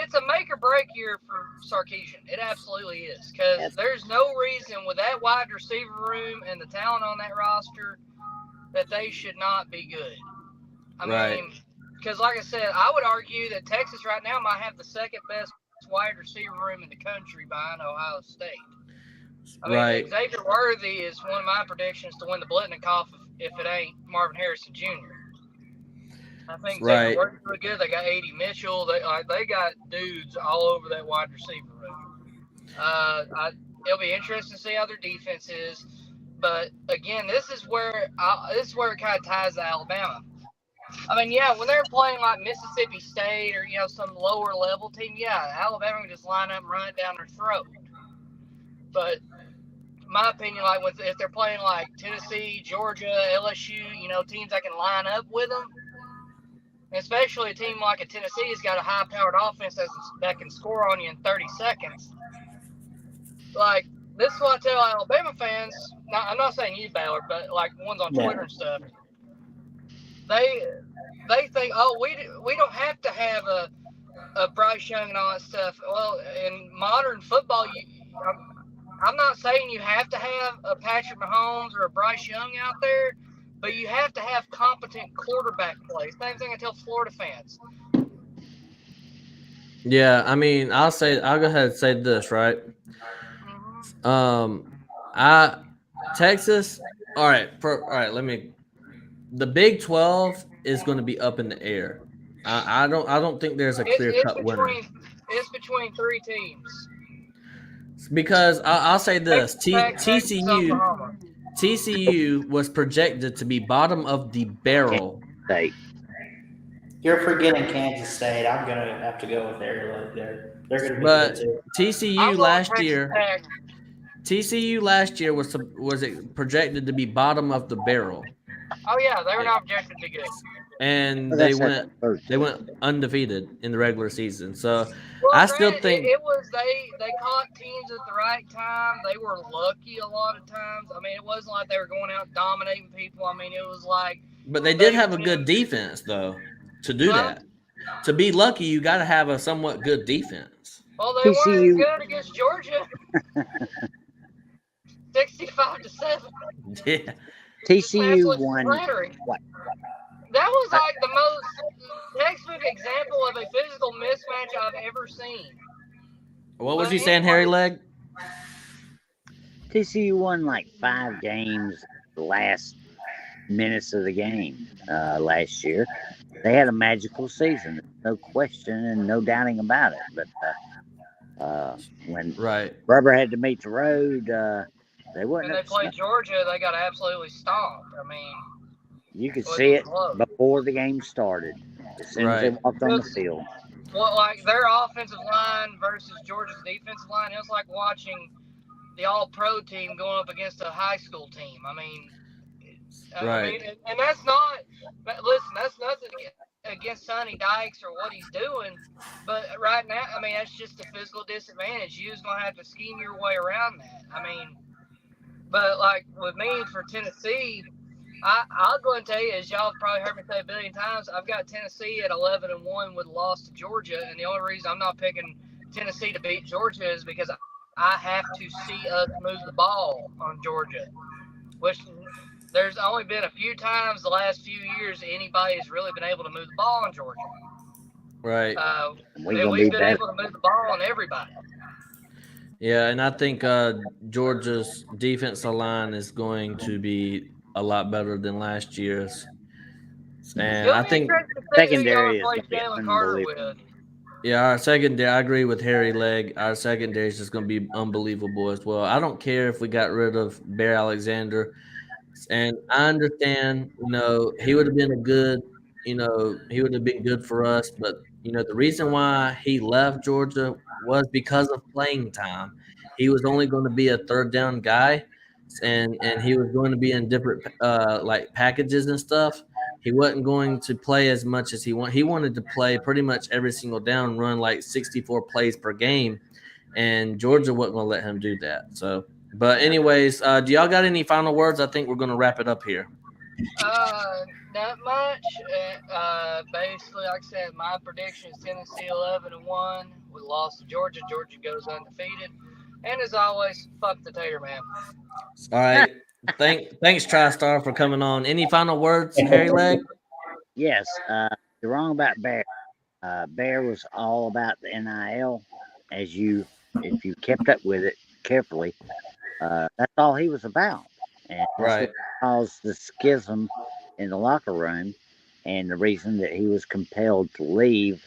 it's a make or break year for Sarkisian. It absolutely is, because there's no reason with that wide receiver room and the talent on that roster that they should not be good. I mean, because like I said, I would argue that Texas right now might have the second best wide receiver room in the country behind Ohio State. I mean, Xavier Worthy is one of my predictions to win the Blitnikoff if it ain't Marvin Harrison Jr. I think Xavier Worthy's really good. They got A.D. Mitchell. They got dudes all over that wide receiver room. It'll be interesting to see how their defense is. But again, this is where it kind of ties to Alabama. I mean, yeah, when they're playing like Mississippi State or some lower level team, yeah, Alabama can just line up and run it down their throat. But in my opinion, like if they're playing like Tennessee, Georgia, LSU, teams that can line up with them, especially a team like a Tennessee has got a high-powered offense that can score on you in 30 seconds. Like, this is what I tell Alabama fans. Now, I'm not saying you, Ballard, but like ones on Twitter and stuff. They think, oh, we don't have to have a Bryce Young and all that stuff. Well, in modern football, I'm not saying you have to have a Patrick Mahomes or a Bryce Young out there, but you have to have competent quarterback play. Same thing I tell Florida fans. Yeah, I mean, I'll go ahead and say this, right? Texas. All right. The Big 12 is going to be up in the air. I don't think there's a clear-cut winner. It's between three teams. Because I'll say this: TCU was projected to be bottom of the barrel. You're forgetting Kansas State. I'm gonna have to go with there. They're gonna be good too. TCU last year was it projected to be bottom of the barrel. Oh yeah, they were not projected to be good. And they went undefeated in the regular season. So I still think it was they caught teams at the right time. They were lucky a lot of times. I mean, it wasn't like they were going out dominating people. I mean, it was like. But they did have a good defense though to do that. To be lucky, you got to have a somewhat good defense. Well, they weren't good against Georgia. 65-7. Yeah. TCU won. What? That was like the most textbook example of a physical mismatch I've ever seen. What was you saying, Harry Leg? TCU won like 5 games the last minutes of the game last year. They had a magical season, no question and no doubting about it. But when rubber had to meet the road, they wouldn't. When they played Georgia, they got absolutely stomped. I mean, you could see it before the game started, as soon as they walked on the field. Well, like their offensive line versus Georgia's defensive line, it was like watching the All-Pro team going up against a high school team. I mean, and that's not. Listen, that's nothing against Sonny Dykes or what he's doing, but right now, I mean, that's just a physical disadvantage. You're just gonna have to scheme your way around that. I mean, But like with me for Tennessee, I'll go and tell you, as y'all have probably heard me say a billion times, I've got Tennessee at 11-1 with a loss to Georgia, and the only reason I'm not picking Tennessee to beat Georgia is because I have to see us move the ball on Georgia, which there's only been a few times the last few years anybody has really been able to move the ball on Georgia. Right. And we've been able to move the ball on everybody. Yeah, and I think Georgia's defensive line is going to be a lot better than last year's. And I think secondary is going to be unbelievable. Yeah, our secondary, I agree with Harry Legg. Our secondary is just going to be unbelievable as well. I don't care if we got rid of Bear Alexander. And I understand, he would have been he would have been good for us. But, the reason why he left Georgia was because of playing time. He was only going to be a third down guy, and he was going to be in different like packages and stuff. He wasn't going to play as much as he wanted. He wanted to play pretty much every single down, run like 64 plays per game, and Georgia wasn't going to let him do that. So, but anyways, do y'all got any final words? I think we're going to wrap it up here. Not much. Basically, like I said, my prediction is Tennessee 11-1 with loss to Georgia. Georgia goes undefeated, and as always, fuck the Tater Man. All right. Thanks, TriStar, for coming on. Any final words, Harry Legg? Yes. You're wrong about Bear. Bear was all about the NIL. If you kept up with it carefully, that's all he was about. And that's what caused the schism in the locker room, and the reason that he was compelled to leave,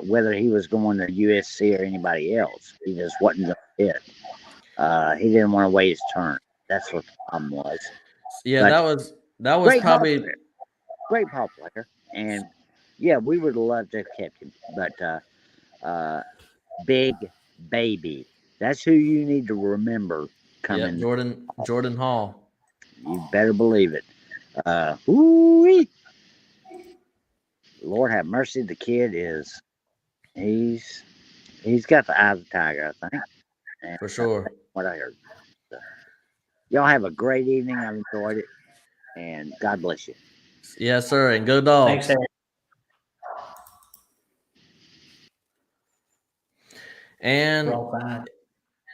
whether he was going to USC or anybody else. He just wasn't going to fit. He didn't want to wait his turn. That's what the problem was. Yeah, but that was probably great ball player, and yeah, we would have loved to have kept him. But Big Baby, that's who you need to remember coming. Yeah, Jordan Hall. You better believe it. Ooh-wee. Lord have mercy. The kid he's got the eye of the tiger, I think. And for sure. What I heard. So, y'all have a great evening. I've enjoyed it, and God bless you. Yes, sir, and go Dogs. Thanks, Harry.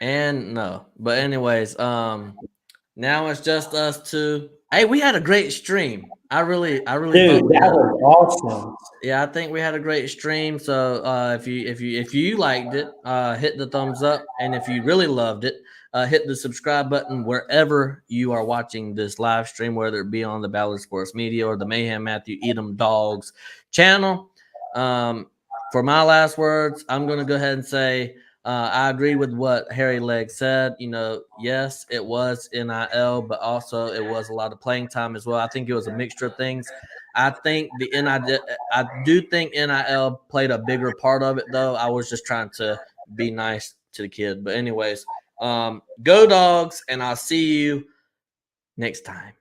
And no, but anyways, now it's just us two. Hey, we had a great stream. I really dude, that was awesome. Yeah, I think we had a great stream. So if you liked it, hit the thumbs up, and if you really loved it, hit the subscribe button wherever you are watching this live stream, whether it be on the Ballard Sports Media or the Mayhem Matthew Edom Dogs channel. For my last words, I'm going to go ahead and say I agree with what Harry Legg said. Yes, it was NIL, but also it was a lot of playing time as well. I think it was a mixture of things. I think I do think NIL played a bigger part of it, though. I was just trying to be nice to the kid. But anyways, go Dogs, and I'll see you next time.